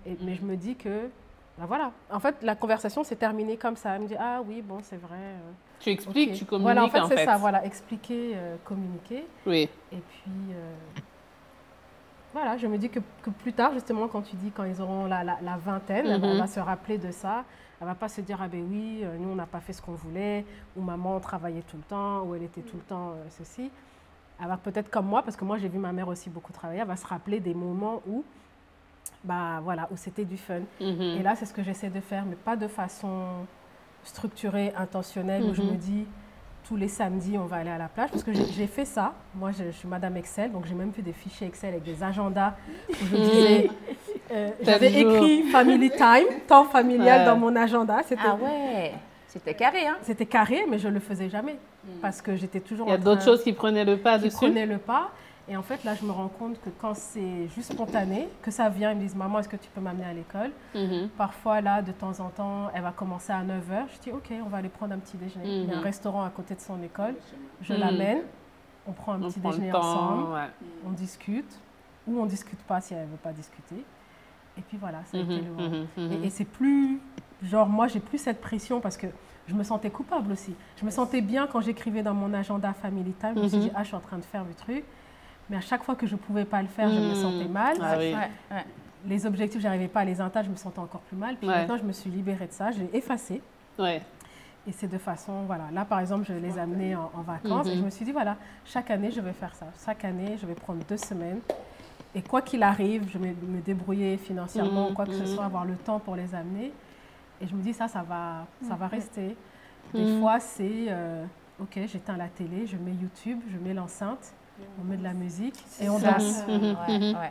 Mais je me dis que ben voilà. En fait, la conversation s'est terminée comme ça. Elle me dit, ah oui, bon, c'est vrai. Tu expliques, tu communiques, voilà, en fait, c'est ça, voilà, expliquer, communiquer. Oui. Et puis, voilà, je me dis que plus tard, justement, quand tu dis quand ils auront la vingtaine, elle va se rappeler de ça. Elle ne va pas se dire, ah ben oui, nous, on n'a pas fait ce qu'on voulait, ou maman travaillait tout le temps, ou elle était tout le temps ceci. Elle va peut-être comme moi, parce que moi, j'ai vu ma mère aussi beaucoup travailler, elle va se rappeler des moments où, bah, voilà, où c'était du fun. Et là, c'est ce que j'essaie de faire, mais pas de façon structurée, intentionnelle, où je me dis, tous les samedis, on va aller à la plage. Parce que j'ai fait ça. Moi, je suis Madame Excel, donc j'ai même fait des fichiers Excel avec des agendas où je disais... j'avais écrit Family Time, temps familial dans mon agenda. Ah ouais, c'était carré, hein? C'était carré, mais je ne le faisais jamais. Parce que j'étais toujours... Il y a d'autres choses qui prenaient le pas dessus. Qui prenaient le pas. Et en fait, là, je me rends compte que quand c'est juste spontané, que ça vient, ils me disent « Maman, est-ce que tu peux m'amener à l'école ?» Parfois, là, de temps en temps, elle va commencer à 9h. Je dis « Ok, on va aller prendre un petit déjeuner. Il y a un restaurant à côté de son école. Je l'amène. On prend un petit déjeuner ensemble. On discute. Ou on ne discute pas si elle ne veut pas discuter. Et puis voilà, ça a été le moment. Et c'est plus... Genre, moi, j'ai plus cette pression parce que je me sentais coupable aussi. Je me sentais bien quand j'écrivais dans mon agenda Family Time. Je me suis dit « Ah, je suis en train de faire le truc. » Mais à chaque fois que je ne pouvais pas le faire, je me sentais mal. Ah oui. Les objectifs, je n'arrivais pas à les atteindre, je me sentais encore plus mal. Puis maintenant, je me suis libérée de ça, je l'ai effacé. Et c'est de façon, voilà. Là, par exemple, je les ai amenés en vacances et je me suis dit, voilà, chaque année, je vais faire ça. Chaque année, je vais prendre 2 semaines. Et quoi qu'il arrive, je vais me débrouiller financièrement ou quoi que ce soit, avoir le temps pour les amener. Et je me dis, ça va rester. Des fois, c'est, OK, j'éteins la télé, je mets YouTube, je mets l'enceinte. On met de la musique et on danse.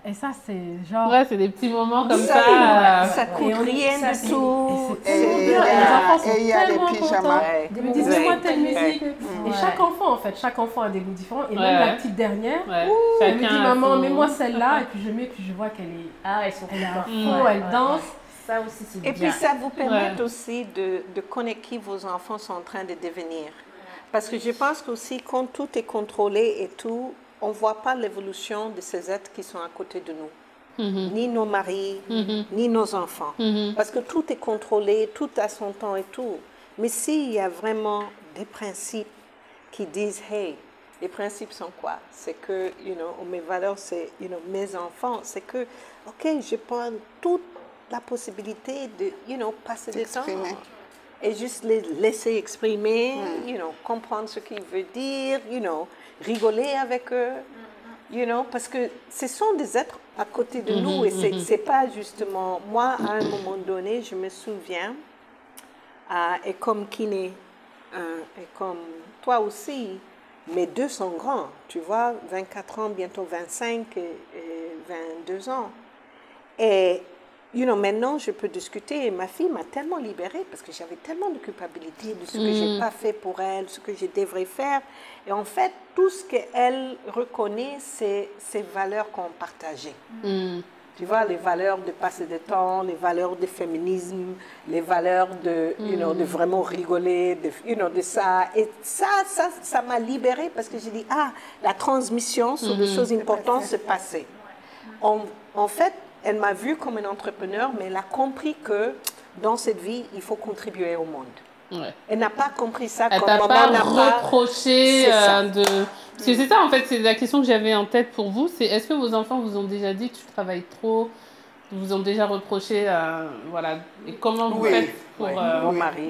Et ça, c'est genre... Ouais, c'est des petits moments comme ça. Ça coûte rien du tout. Et les enfants sont il y a des tellement pyjamas. contents. Ils me disent, dis-moi telle musique. Et chaque enfant, en fait, chaque enfant a des goûts différents. Et même la petite dernière, elle me dit, maman, mets-moi celle-là. Et puis je mets, puis je vois qu'elle est... Ah, elles sont à fond, elle danse. Ça aussi, c'est bien. Et puis, ça vous permet aussi de connaître qui vos enfants sont en train de devenir. Parce que je pense qu'aussi, quand tout est contrôlé et tout, on ne voit pas l'évolution de ces êtres qui sont à côté de nous. Ni nos maris, ni nos enfants. Parce que tout est contrôlé, tout a son temps et tout. Mais s'il y a vraiment des principes qui disent, hey, les principes sont quoi? C'est que, mes valeurs, c'est, mes enfants, c'est que, OK, je prends toute la possibilité de, passer du temps. Et juste les laisser exprimer, comprendre ce qu'ils veulent dire, rigoler avec eux, parce que ce sont des êtres à côté de nous et c'est pas justement... Moi, à un moment donné, je me souviens, et comme Kiné, et comme toi aussi, mes 2 sont grands, tu vois, 24 ans, bientôt 25 et 22 ans. Et maintenant, je peux discuter. Et ma fille m'a tellement libérée parce que j'avais tellement de culpabilité de ce que je n'ai pas fait pour elle, ce que je devrais faire. Et en fait, tout ce qu'elle reconnaît, c'est ces valeurs qu'on partageait. Tu vois, les valeurs de passer du temps, les valeurs de féminisme, les valeurs de, de vraiment rigoler, de ça. Et ça m'a libérée parce que j'ai dit, la transmission sur des choses importantes se passait. En fait, elle m'a vue comme un entrepreneur, mais elle a compris que dans cette vie, il faut contribuer au monde. Elle n'a pas compris ça comme maman n'a pas reproché de... Parce que c'est ça, en fait, c'est la question que j'avais en tête pour vous, c'est est-ce que vos enfants vous ont déjà dit que tu travailles trop? Vous ont déjà reproché, voilà. Et comment vous faites pour... mon mari.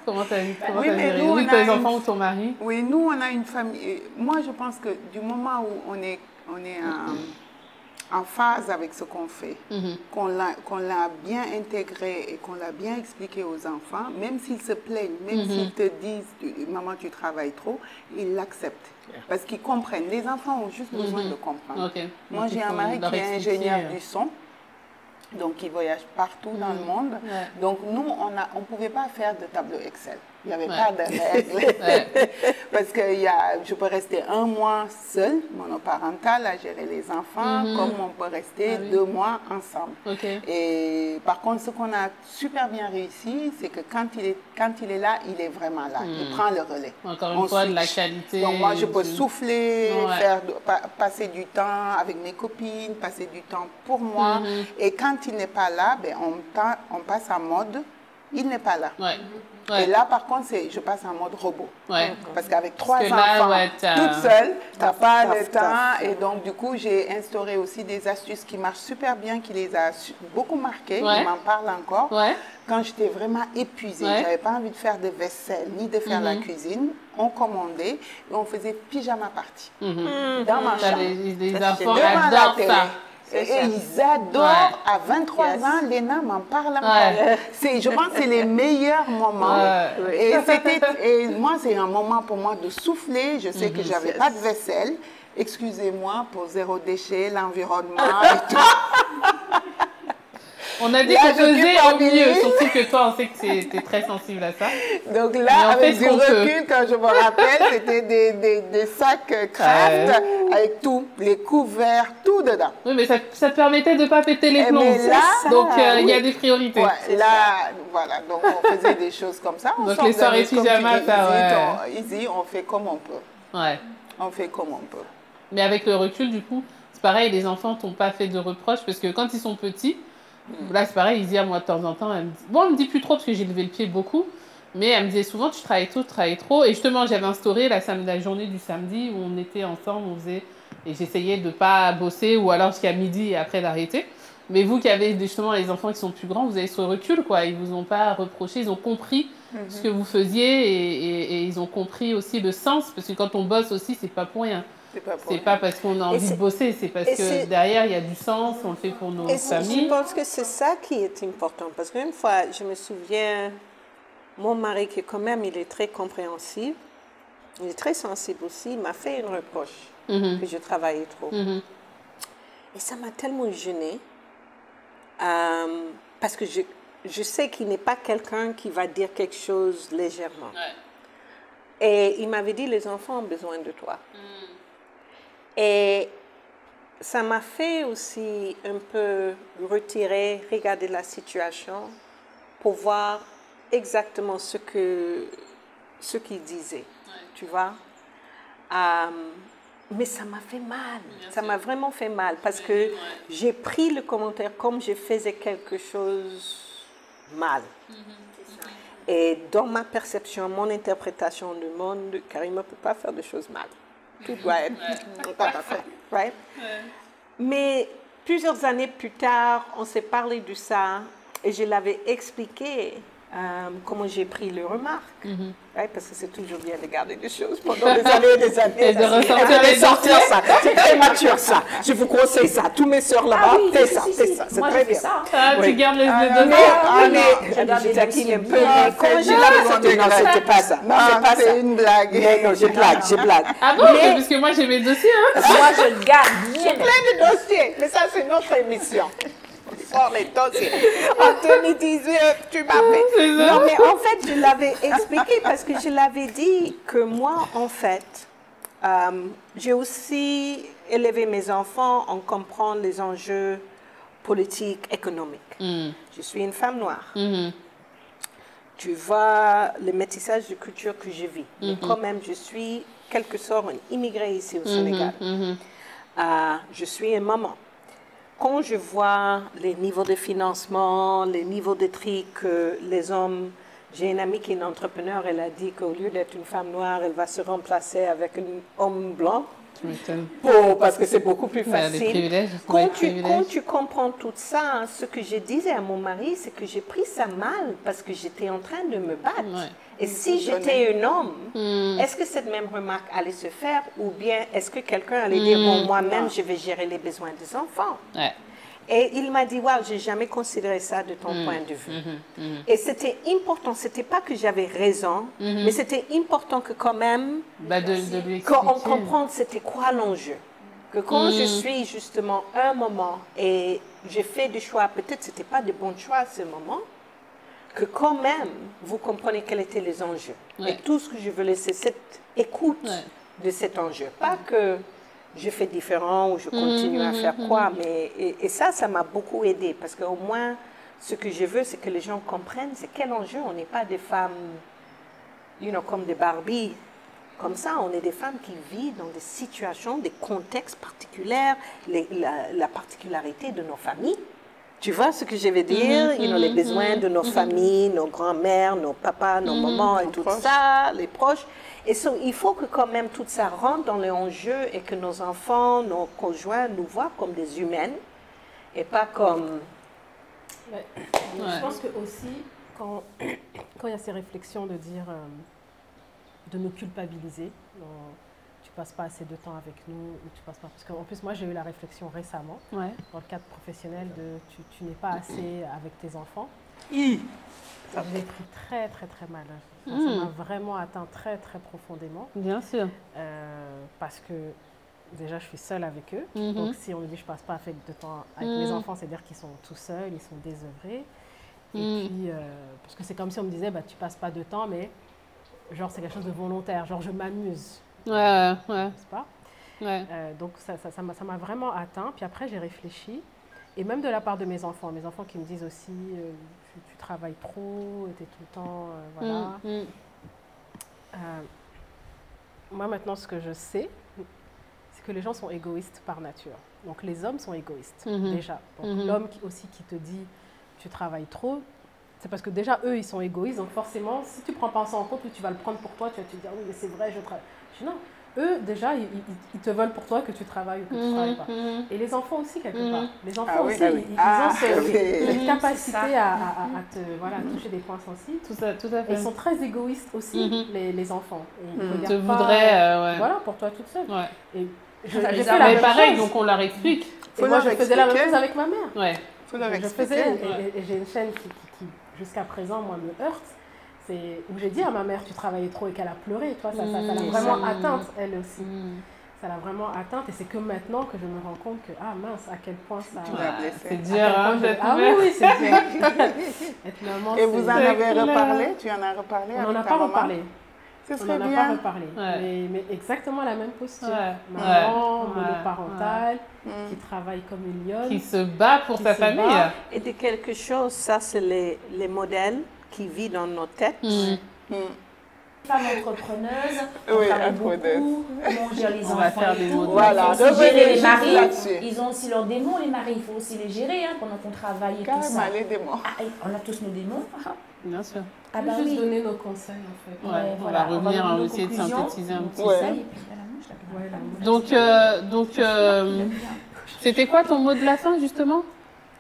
Comment t'as géré? Oui, tes enfants ou ton mari? Oui, nous, on a une famille... Moi, je pense que du moment où on est en phase avec ce qu'on fait, qu'on l'a bien intégré et qu'on l'a bien expliqué aux enfants, même s'ils se plaignent, même s'ils te disent « Maman, tu travailles trop », ils l'acceptent. Parce qu'ils comprennent. Les enfants ont juste besoin de comprendre. Moi, j'ai un mari qui est ingénieur du son. Donc, il voyage partout dans le monde. Donc, nous, on ne pouvait pas faire de tableau Excel. Il n'y avait pas de règles. Parce que je peux rester 1 mois seule, monoparentale, à gérer les enfants, comme on peut rester 2 mois ensemble. Et par contre, ce qu'on a super bien réussi, c'est que quand il est là, il est vraiment là. Il prend le relais. Encore une fois, de la qualité. Donc, moi, je peux souffler, passer du temps avec mes copines, passer du temps pour moi. Et quand il n'est pas là, on passe en mode il n'est pas là. Ouais. Ouais. Et là, par contre, je passe en mode robot. Ouais. Parce qu'avec 3 que là, enfants, ouais, toute seule, tu n'as pas le temps. Et donc, du coup, j'ai instauré aussi des astuces qui marchent super bien, qui les a beaucoup marquées. Ouais. Je m'en parle encore. Ouais. Quand j'étais vraiment épuisée, Ouais. je n'avais pas envie de faire de vaisselle, ni de faire la cuisine, on commandait et on faisait pyjama party dans ma chambre. Les enfants Devant la adorent télé. ça. Et ils adorent. À 23 ans, Léna m'en parle encore. Je pense que c'est les meilleurs moments. Et moi, c'est un moment pour moi de souffler. Je sais que je n'avais pas de vaisselle. Excusez-moi pour zéro déchet, l'environnement et tout. On a dit qu'on faisait au mieux, surtout que toi, on sait que tu es très sensible à ça. Donc là, avec du recul, quand je me rappelle, c'était des sacs craft avec tout, les couverts, tout dedans. Oui, mais ça te permettait de ne pas péter les plombs. Donc, il y a des priorités. Ouais, là, voilà, donc on faisait des choses comme ça. Donc, les soirées pyjama, ça, easy, on fait comme on peut. Ouais. On fait comme on peut. Mais avec le recul, du coup, c'est pareil, les enfants t'ont pas fait de reproches parce que quand ils sont petits, là, c'est pareil, ils disent à moi de temps en temps, elle me dit plus trop parce que j'ai levé le pied beaucoup, mais elle me disait souvent, tu travailles trop. Et justement, j'avais instauré la journée du samedi où on était ensemble, et j'essayais de pas bosser ou alors jusqu'à midi et après d'arrêter. Mais vous qui avez justement les enfants qui sont plus grands, vous avez ce recul, quoi. Ils vous ont pas reproché, ils ont compris ce que vous faisiez et ils ont compris aussi le sens parce que quand on bosse aussi, c'est pas pour rien. C'est pas parce qu'on a envie de bosser, c'est parce que derrière, il y a du sens, on le fait pour nos familles. Je pense que c'est ça qui est important. Parce qu'une fois, je me souviens, mon mari, qui quand même, il est très compréhensif, il est très sensible aussi, il m'a fait une reproche que je travaillais trop. Et ça m'a tellement gênée parce que je sais qu'il n'est pas quelqu'un qui va dire quelque chose légèrement. Et il m'avait dit, les enfants ont besoin de toi. Et ça m'a fait aussi un peu regarder la situation pour voir exactement ce qu'il disait, tu vois. Mais ça m'a fait mal, ça m'a vraiment fait mal parce que j'ai pris le commentaire comme je faisais quelque chose mal. Et dans ma perception, mon interprétation du monde, Karima ne peut pas faire de choses mal. Tout doit être parfait. Right? Mais plusieurs années plus tard, on s'est parlé de ça et je l'avais expliqué comment j'ai pris les remarques. Right? Parce que c'est toujours bien de garder des choses pendant des années et des années. Et de ressortir les sortir ça. C'est très mature ça. Je vous conseille ça. Tous mes soeurs là-bas, faites ça. C'est très bien. Tu gardes les deux. Je taquine un peu. Mais quand je l'avais sorti, non, c'était pas ça. Non, c'est une blague. Non, je blague. Ah bon? Parce que moi, j'ai mes dossiers. Moi, je le garde bien. J'ai plein de dossiers. Mais ça, c'est notre émission. Sors les dossiers. En 2018, tu m'appelles. Non, mais en fait, je l'avais expliqué parce que je l'avais dit que moi, en fait, j'ai aussi élevé mes enfants en comprenant les enjeux politiques, économiques. Je suis une femme noire. Tu vois le métissage de culture que je vis. Mais quand même, je suis, quelque sorte, une immigrée ici au Sénégal. Je suis une maman. Quand je vois les niveaux de financement, les niveaux de tri que les hommes... J'ai une amie qui est une entrepreneur, elle a dit qu'au lieu d'être une femme noire, elle va se remplacer avec un homme blanc. Parce que c'est beaucoup plus facile. Quand tu comprends tout ça, ce que je disais à mon mari, c'est que j'ai pris ça mal parce que j'étais en train de me battre. Et si j'étais un homme, est-ce que cette même remarque allait se faire ou bien est-ce que quelqu'un allait dire, bon, moi-même, je vais gérer les besoins des enfants? Et il m'a dit, wow, j'ai jamais considéré ça de ton point de vue. Et c'était important, c'était pas que j'avais raison, mais c'était important que quand même, qu'on comprenne c'était quoi l'enjeu. Que quand je suis justement un moment et j'ai fait des choix, peut-être c'était pas de bons choix à ce moment, que quand même, vous comprenez quels étaient les enjeux. Et tout ce que je veux laisser, cette écoute de cet enjeu. Pas que je fais différent ou je continue à faire quoi, mais et ça m'a beaucoup aidé parce qu'au moins, ce que je veux, c'est que les gens comprennent c'est quel enjeu. On n'est pas des femmes, comme des Barbie, comme ça. On est des femmes qui vivent dans des situations, des contextes particuliers, la particularité de nos familles. Tu vois ce que je veux dire? Les besoins de nos familles, nos grands-mères, nos papas, nos mamans et tout ça, les proches. Et il faut que quand même tout ça rentre dans les enjeux et que nos enfants, nos conjoints nous voient comme des humaines et pas comme... Ouais. Je pense que aussi, quand il y a ces réflexions de dire, de nous culpabiliser, tu passes pas assez de temps avec nous, ou tu passes pas... Parce qu'en plus, moi, j'ai eu la réflexion récemment, dans le cadre professionnel, de tu n'es pas assez avec tes enfants. Je l'ai pris très, très, très mal. Ça m'a vraiment atteint très, très profondément. Bien sûr. Parce que, déjà, je suis seule avec eux. Donc, si on me dit que je passe pas assez de temps avec mes enfants, c'est-à-dire qu'ils sont tout seuls, ils sont désœuvrés. Et puis, parce que c'est comme si on me disait, bah, tu passes pas de temps, mais genre, c'est quelque chose de volontaire. Genre, je m'amuse. Ouais. C'est pas? Donc, ça m'a vraiment atteint. Puis après, j'ai réfléchi. Et même de la part de mes enfants qui me disent aussi, tu travailles trop, tu es tout le temps, voilà. Moi, maintenant, ce que je sais, c'est que les gens sont égoïstes par nature. Donc, les hommes sont égoïstes, déjà. Donc, l'homme aussi qui te dit, tu travailles trop, c'est parce que déjà, eux, ils sont égoïstes. Donc, forcément, si tu ne prends pas ça en compte, tu vas le prendre pour toi, tu vas te dire, oui, mais c'est vrai, je travaille. Je dis, non. Eux, déjà, ils te veulent pour toi que tu travailles ou que tu ne travailles pas. Et les enfants aussi, quelque part. Les enfants aussi, ils ont cette capacité à toucher des points sensibles. Tout à fait. Et ils sont très égoïstes aussi, les enfants. Et ils te voudraient... Voilà, pour toi toute seule. Et j'ai fait la même chose. Donc on leur explique. Et moi, je faisais la même chose avec ma mère. Faut leur expliquer. Et j'ai une chaîne qui jusqu'à présent, moi, me heurte. Où j'ai dit à ma mère, tu travaillais trop et qu'elle a pleuré. Toi, ça l'a vraiment atteinte, elle aussi. Ça l'a vraiment atteinte et c'est que maintenant que je me rends compte que, ah mince, à quel point ça... C'est dur, hein, ah oui, c'est dur. Être maman, et vous en avez reparlé? Tu en as reparlé avec ta maman? On n'en a pas reparlé. Ce serait bien. On n'en a pas reparlé. Mais exactement la même posture. Maman, monoparentale, qui travaille comme une lionne. Qui se bat pour sa famille. Et de quelque chose, ça c'est les modèles qui vivent dans nos têtes. Femmes entrepreneuses, on travaille beaucoup, on gère les enfants et tout. Voilà, il faut aussi gérer les maris. Ils ont aussi leurs démons, les maris, il faut aussi les gérer pendant qu'on travaille et tout ça. Les démons. On a tous nos démons. Bien sûr. On va juste donner nos conseils en fait. On va revenir, on va essayer de synthétiser un petit peu. Donc, c'était quoi ton mot de la fin justement?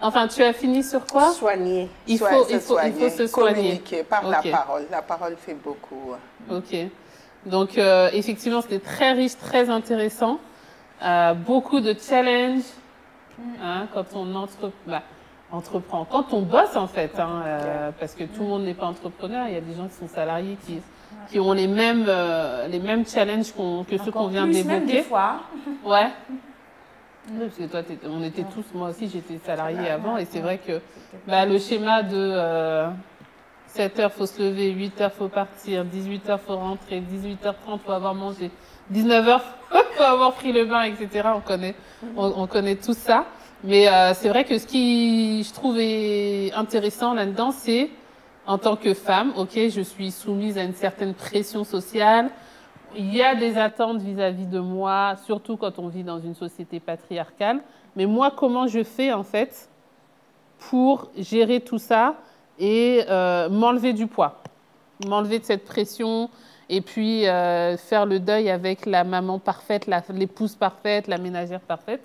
Enfin, tu as fini sur quoi? Soigner. Il faut se soigner. Communiquer par la parole. La parole fait beaucoup. Ok. Donc, effectivement, c'était très riche, très intéressant. Beaucoup de challenges quand on entreprend. Quand on bosse, en fait. Parce que tout le monde n'est pas entrepreneur. Il y a des gens qui sont salariés qui ont les mêmes challenges que ceux qu'on vient d'évoquer. Même des fois. Ouais. Oui, parce que toi, on était tous, moi aussi j'étais salariée avant et c'est vrai que le schéma de 7h il faut se lever, 8h il faut partir, 18h il faut rentrer, 18h30 il faut avoir mangé, 19h il faut avoir pris le bain, etc. On connaît tout ça. Mais c'est vrai que ce qui je trouve est intéressant là-dedans, c'est en tant que femme, ok, je suis soumise à une certaine pression sociale. Il y a des attentes vis-à-vis de moi, surtout quand on vit dans une société patriarcale. Mais moi, comment je fais, en fait, pour gérer tout ça et m'enlever du poids, m'enlever de cette pression et puis faire le deuil avec la maman parfaite, l'épouse parfaite, la ménagère parfaite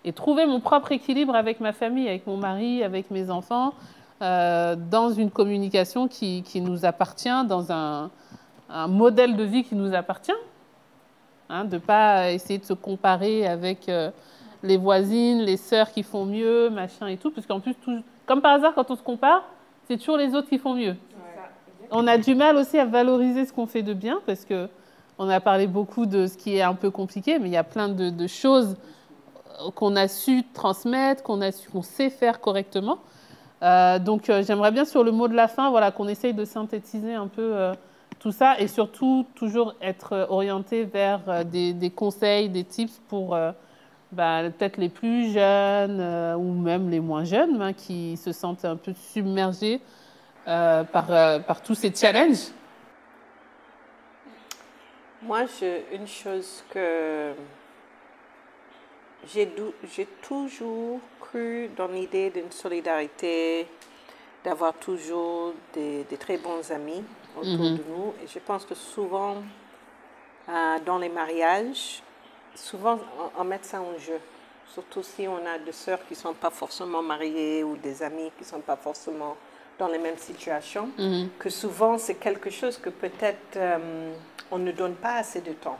et trouver mon propre équilibre avec ma famille, avec mon mari, avec mes enfants, dans une communication qui nous appartient, dans un modèle de vie qui nous appartient, de ne pas essayer de se comparer avec les voisines, les sœurs qui font mieux, machin et tout, parce qu'en plus, comme par hasard, quand on se compare, c'est toujours les autres qui font mieux. On a du mal aussi à valoriser ce qu'on fait de bien, parce qu'on a parlé beaucoup de ce qui est un peu compliqué, mais il y a plein de choses qu'on a su transmettre, qu'on sait faire correctement. Donc, j'aimerais bien, sur le mot de la fin, qu'on essaye de synthétiser un peu tout ça et surtout toujours être orienté vers des conseils, des tips pour peut-être les plus jeunes ou même les moins jeunes qui se sentent un peu submergés par tous ces challenges. Moi, une chose que j'ai toujours cru dans l'idée d'une solidarité, d'avoir toujours des très bons amis autour de nous. Et je pense que souvent, dans les mariages, souvent on met ça en jeu. Surtout si on a des sœurs qui ne sont pas forcément mariées ou des amis qui ne sont pas forcément dans les mêmes situations, que souvent c'est quelque chose que peut-être on ne donne pas assez de temps.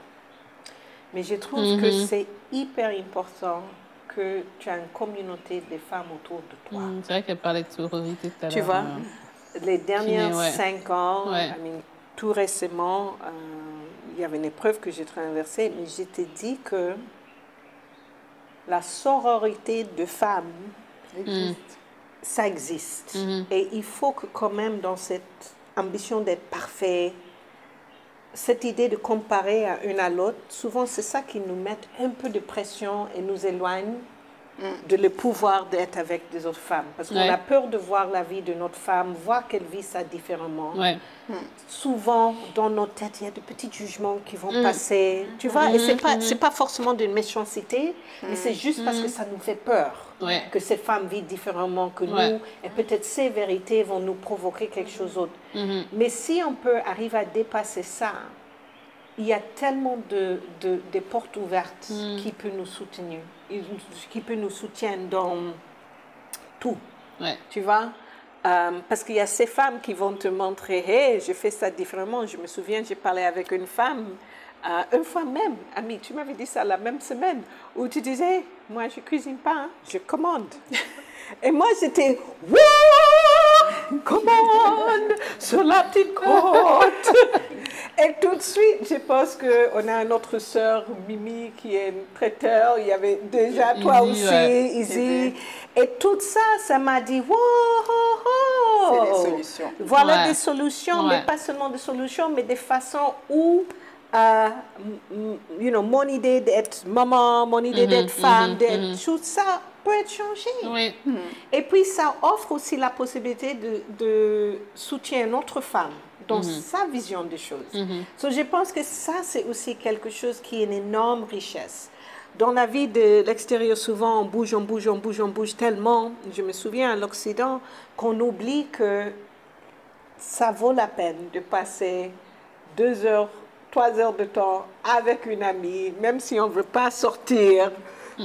Mais je trouve que c'est hyper important que tu as une communauté de femmes autour de toi. C'est vrai qu'elle parlait de sororité tout à l'heure. Tu vois, les dernières 5 ans, tout récemment, il y avait une épreuve que j'ai traversée, mais je t'ai dit que la sororité de femmes ça existe. Et il faut que quand même dans cette ambition d'être parfait, cette idée de comparer à une à l'autre, souvent c'est ça qui nous met un peu de pression et nous éloigne de le pouvoir d'être avec des autres femmes. Parce qu'on a peur de voir la vie de notre femme, voir qu'elle vit ça différemment. Souvent, dans notre tête, il y a de petits jugements qui vont passer. Tu vois, et c'est pas forcément d'une méchanceté, mais c'est juste parce que ça nous fait peur. Que cette femme vit différemment que nous. Et peut-être ces vérités vont nous provoquer quelque chose d'autre. Mais si on peut arriver à dépasser ça, il y a tellement de portes ouvertes qui peuvent nous soutenir, dans tout. Tu vois? Parce qu'il y a ces femmes qui vont te montrer, hey, je fais ça différemment. Je me souviens, j'ai parlé avec une fois même, Ami, tu m'avais dit ça la même semaine, où tu disais, moi je cuisine pas, hein, je commande. Et moi j'étais, wouh, commande sur la petite côte. Et tout de suite, je pense qu'on a une autre sœur, Mimi, qui est une traiteur. Il y avait déjà toi aussi, Izzy. Et tout ça, ça m'a dit, wow, c'est des solutions. Voilà des solutions, mais pas seulement des solutions, mais des façons où, mon idée d'être maman, mon idée d'être femme, tout ça peut être changé. Et puis, ça offre aussi la possibilité de soutenir une autre femme dans sa vision des choses. So, je pense que ça, c'est aussi quelque chose qui est une énorme richesse. Dans la vie de l'extérieur, souvent, on bouge tellement. Je me souviens à l'Occident qu'on oublie que ça vaut la peine de passer 2 heures, 3 heures de temps avec une amie, même si on ne veut pas sortir,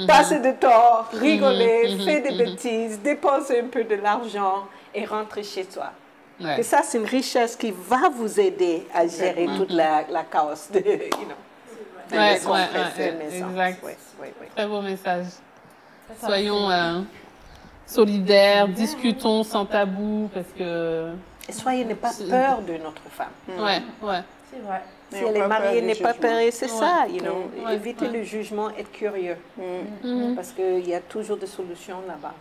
passer du temps, rigoler, faire des bêtises, dépenser un peu de l'argent et rentrer chez toi. Et ça, c'est une richesse qui va vous aider à gérer toute la chaos de, exact. Très beau message. Soyons solidaires, discutons sans tabou, parce que... Et soyez n'ayez pas peur de notre femme. C'est vrai. Si elle est mariée, n'ayez pas peur, c'est ça, évitez le jugement, être curieux. Parce qu'il y a toujours des solutions là-bas.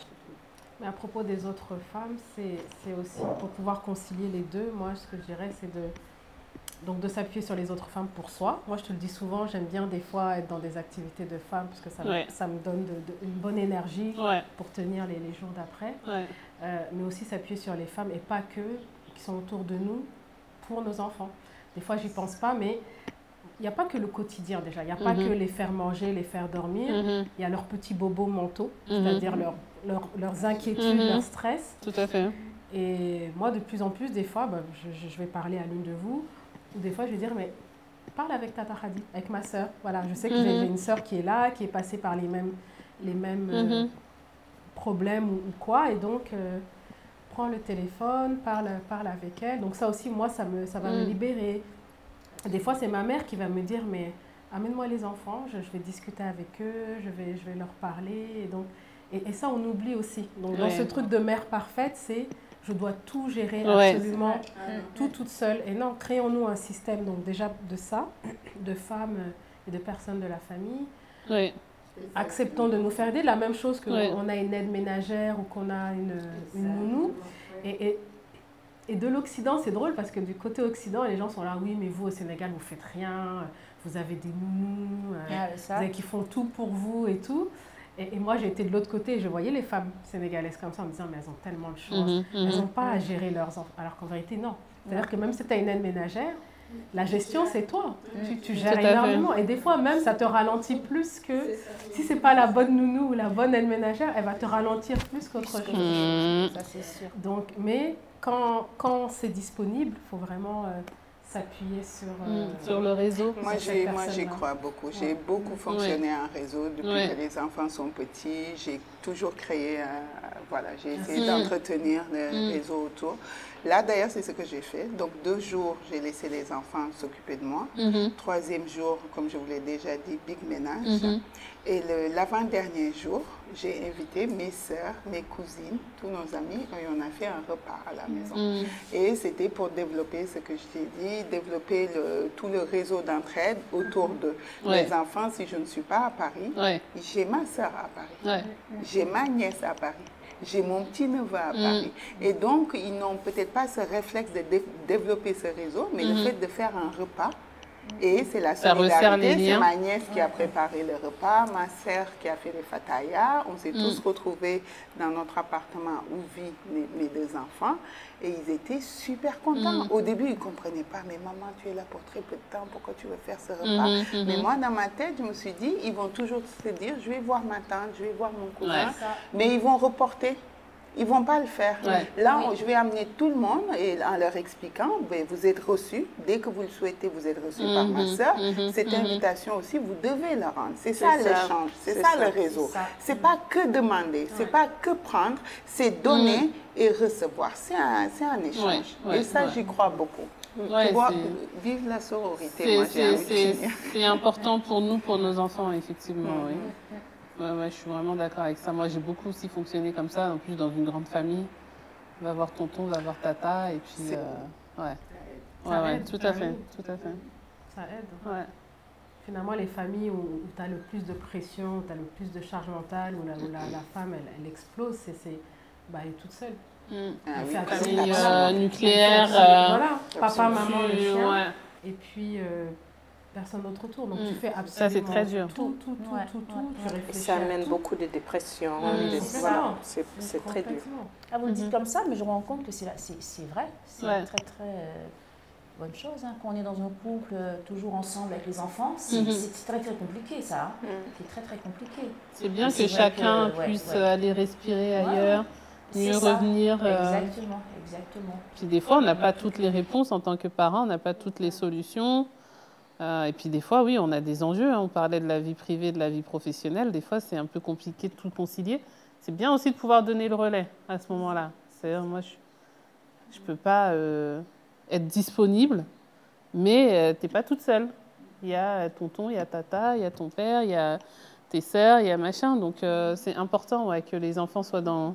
Mais à propos des autres femmes, c'est aussi pour pouvoir concilier les deux. Moi, ce que je dirais, c'est de s'appuyer sur les autres femmes pour soi. Moi, je te le dis souvent, j'aime bien des fois être dans des activités de femmes parce que ça me donne une bonne énergie pour tenir les jours d'après. Mais aussi s'appuyer sur les femmes et pas que, qui sont autour de nous pour nos enfants. Des fois, j'y pense pas, mais il n'y a pas que le quotidien déjà. Il n'y a pas que les faire manger, les faire dormir. Il y a leurs petits bobos mentaux, c'est-à-dire leurs inquiétudes, leur stress. Tout à fait. Et moi, de plus en plus, des fois, je vais parler à l'une de vous, ou des fois, je vais dire, mais parle avec Tata Khadi, avec ma sœur. Voilà, je sais que j'ai une sœur qui est là, qui est passée par les mêmes problèmes ou quoi, et donc, prends le téléphone, parle avec elle. Donc ça aussi, moi, ça va me libérer. Des fois, c'est ma mère qui va me dire, mais amène-moi les enfants, je vais discuter avec eux, je vais leur parler. Et ça, on oublie aussi. Donc, dans ce truc de mère parfaite, c'est je dois tout gérer absolument, toute seule. Et non, créons-nous un système, donc déjà de ça, de femmes et de personnes de la famille. Acceptons de nous faire aider. La même chose qu'on a une aide ménagère ou qu'on a une nounou. Et de l'Occident, c'est drôle parce que du côté Occident, les gens sont là, oui, mais vous au Sénégal, vous faites rien, vous avez des nounous, qui font tout pour vous et tout. Et moi, j'ai été de l'autre côté et je voyais les femmes sénégalaises comme ça en me disant, mais elles ont tellement de choses, elles n'ont pas à gérer leurs enfants. Alors qu'en vérité, non. C'est-à-dire que même si tu as une aide ménagère, La gestion, c'est toi. Tu gères énormément. Et des fois, même, ça te ralentit plus que... Si ce n'est pas la bonne nounou ou la bonne aide-ménagère, elle va te ralentir plus qu'autre chose. Ça, c'est sûr. Donc, mais quand c'est disponible, il faut vraiment s'appuyer sur le réseau. Moi, j'y crois beaucoup. J'ai beaucoup fonctionné en réseau depuis que les enfants sont petits. J'ai toujours créé, j'ai essayé d'entretenir le réseau autour. Là, d'ailleurs, c'est ce que j'ai fait. Donc, 2 jours, j'ai laissé les enfants s'occuper de moi. 3e jour, comme je vous l'ai déjà dit, big ménage. Et l'avant-dernier jour, j'ai invité mes sœurs, mes cousines, tous nos amis, et on a fait un repas à la maison. Et c'était pour développer ce que je t'ai dit, développer tout le réseau d'entraide autour de mes enfants. Si je ne suis pas à Paris, j'ai ma sœur à Paris, j'ai ma nièce à Paris. J'ai mon petit-neveu à Paris. Et donc, ils n'ont peut-être pas ce réflexe de développer ce réseau, mais le fait de faire un repas, et c'est la solidarité, c'est ma nièce qui a préparé le repas, ma sœur qui a fait les fatayas. On s'est tous retrouvés dans notre appartement où vivent mes 2 enfants, et ils étaient super contents. Au début, ils ne comprenaient pas, mais maman, tu es là pour très peu de temps, pourquoi tu veux faire ce repas? Mais moi, dans ma tête, je me suis dit, ils vont toujours se dire, je vais voir ma tante, je vais voir mon cousin, mais ils vont reporter. Ils ne vont pas le faire. Là, je vais amener tout le monde et en leur expliquant, vous êtes reçus, dès que vous le souhaitez, vous êtes reçus par ma sœur. Cette invitation aussi, vous devez la rendre. C'est ça l'échange, c'est ça le réseau. Ce n'est pas que demander, ce n'est pas que prendre, c'est donner et recevoir. C'est un échange. Et ça, j'y crois beaucoup. Tu vois, vive la sororité, moi j'ai envie de dire. C'est important pour nous, pour nos enfants, effectivement, oui. Ouais, je suis vraiment d'accord avec ça. Moi, j'ai beaucoup aussi fonctionné comme ça, en plus dans une grande famille. Va voir tonton, va voir tata, et puis... tout à fait. Ça aide. Finalement, les familles où tu as le plus de pression, où tu as le plus de charge mentale, où la femme, elle explose, elle est toute seule. Famille nucléaire. Voilà, papa, maman, le chien. Et puis... personne d'autre autour, donc tu fais absolument ça, c'est très dur. Tout, tu réfléchis. Ça amène beaucoup de dépression, c'est très dur. Ah, vous le dites comme ça, mais je me rends compte que c'est vrai, c'est une très très bonne chose. Quand on est dans un couple, toujours ensemble avec les enfants, c'est très très compliqué ça, c'est très très compliqué. C'est bien que chacun puisse aller respirer ailleurs, mieux revenir. Exactement. Puis des fois, on n'a pas toutes les réponses en tant que parents, on n'a pas toutes les solutions. Et puis des fois, oui, on a des enjeux. On parlait de la vie privée, de la vie professionnelle. Des fois, c'est un peu compliqué de tout concilier. C'est bien aussi de pouvoir donner le relais à ce moment-là. C'est-à-dire, moi, je ne peux pas être disponible, mais tu n'es pas toute seule. Il y a tonton, il y a tata, il y a ton père, il y a tes sœurs, il y a machin. Donc, c'est important que les enfants soient dans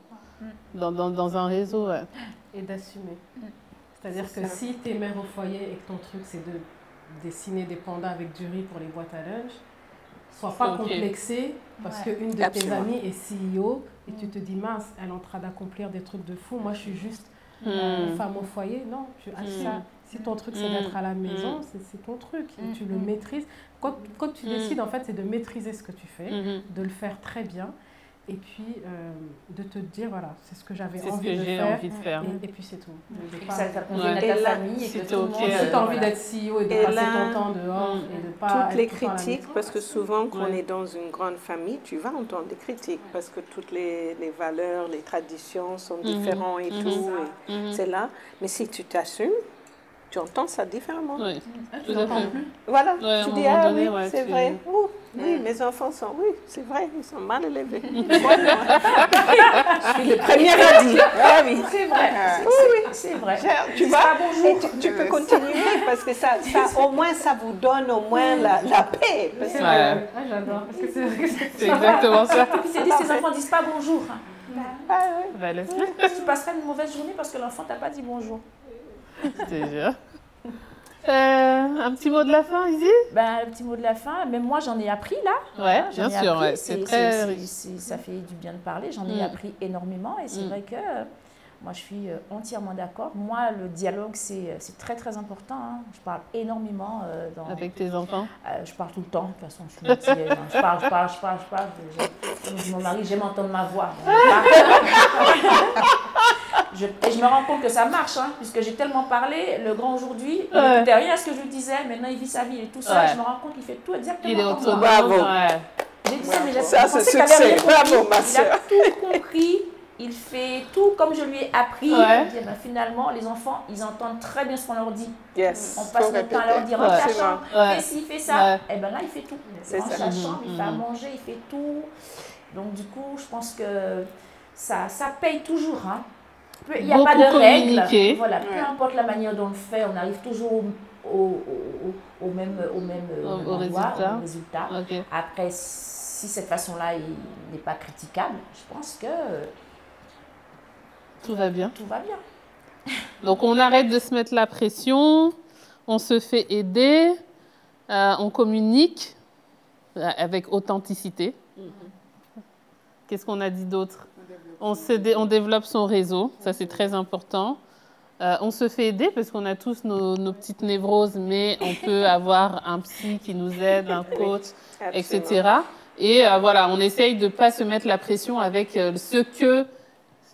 un réseau. Et d'assumer. C'est-à-dire que si tu es mère au foyer et que ton truc, c'est de dessiner des pandas avec du riz pour les boîtes à lunch, sois pas complexée parce qu'une de tes amies est CEO et tu te dis mince, elle est en train d'accomplir des trucs de fou, moi je suis juste femme au foyer. Non, si ton truc c'est d'être à la maison, c'est ton truc et tu le maîtrises. Quand tu décides, en fait, c'est de maîtriser ce que tu fais, de le faire très bien. Et puis, de te dire, voilà, c'est ce que j'avais envie de faire. Et puis, c'est tout. Ça convient à ta famille. Si tu as envie d'être CEO et de passer ton temps dehors et de pas toutes les critiques, parce que souvent, quand on est dans une grande famille, tu vas entendre des critiques parce que toutes les valeurs, les traditions sont différentes et tout. C'est là. Mais si tu t'assumes, tu entends ça différemment. Tu n'entends plus. Voilà, tu dis, ah oui, c'est vrai. Oui, mes enfants sont, c'est vrai, ils sont mal élevés. Je suis le premier à dire. Ah oui, c'est vrai. C'est vrai. Tu vois, tu peux continuer parce que ça, au moins, ça vous donne au moins la paix. C'est vrai. J'adore. C'est exactement ça. Ces enfants ne disent pas bonjour. Tu passeras une mauvaise journée parce que l'enfant t'a pas dit bonjour. Déjà. Un petit mot de la fin, Izzy? Un petit mot de la fin. Même moi, j'en ai appris là. Ouais, bien sûr. C'est très... ça fait du bien de parler. J'en ai appris énormément. Et c'est vrai que moi, je suis entièrement d'accord. Moi, le dialogue, c'est très, très important. Je parle énormément. Avec tes enfants? Je parle tout le temps. De toute façon, je suis motivée. Je parle. Comme dit mon mari, j'aime entendre ma voix. Et je me rends compte que ça marche, hein, puisque j'ai tellement parlé. Le grand aujourd'hui, il n'écoutait rien à ce que je lui disais. Maintenant, il vit sa vie et tout ça. Je me rends compte qu'il fait tout exactement comme moi. Il est autonome. Bravo. J'ai dit ça, mais ça, c'est succès. Bravo, ma soeur. Il a tout compris. Il fait tout comme je lui ai appris. Et ben, finalement, les enfants, ils entendent très bien ce qu'on leur dit. On passe notre temps à leur dire, rentre à la chambre, fais ci, fais ça. Et bien là, il fait tout. Il rentre à la chambre, il fait à manger, il fait tout. Donc du coup, je pense que ça paye toujours. Hein. Il n'y a pas de règles. Voilà, peu importe la manière dont on le fait, on arrive toujours au même résultat. Okay. Après, si cette façon-là n'est pas critiquable, je pense que tout va bien. Tout va bien. Donc, on arrête de se mettre la pression, on se fait aider, on communique avec authenticité. Qu'est-ce qu'on a dit d'autre? On développe son réseau, ça c'est très important. On se fait aider parce qu'on a tous nos petites névroses, mais on peut avoir un psy qui nous aide, un coach, etc. Et voilà, on essaye de ne pas se mettre la pression avec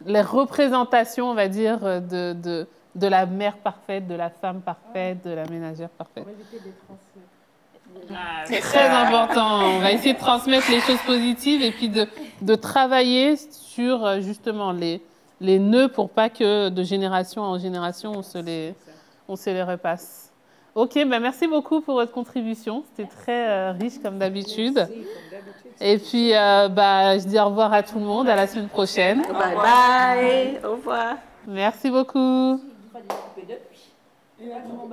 les représentations, on va dire, de la mère parfaite, de la femme parfaite, de la ménagère parfaite. On va éviter de transmettre. C'est très important. On va essayer de transmettre les choses positives et puis de travailler sur justement les nœuds pour pas que de génération en génération, on se les repasse. Ok, ben merci beaucoup pour votre contribution. C'était très riche comme d'habitude. Et puis, je dis au revoir à tout le monde. À la semaine prochaine. Bye bye. Au revoir. Merci beaucoup.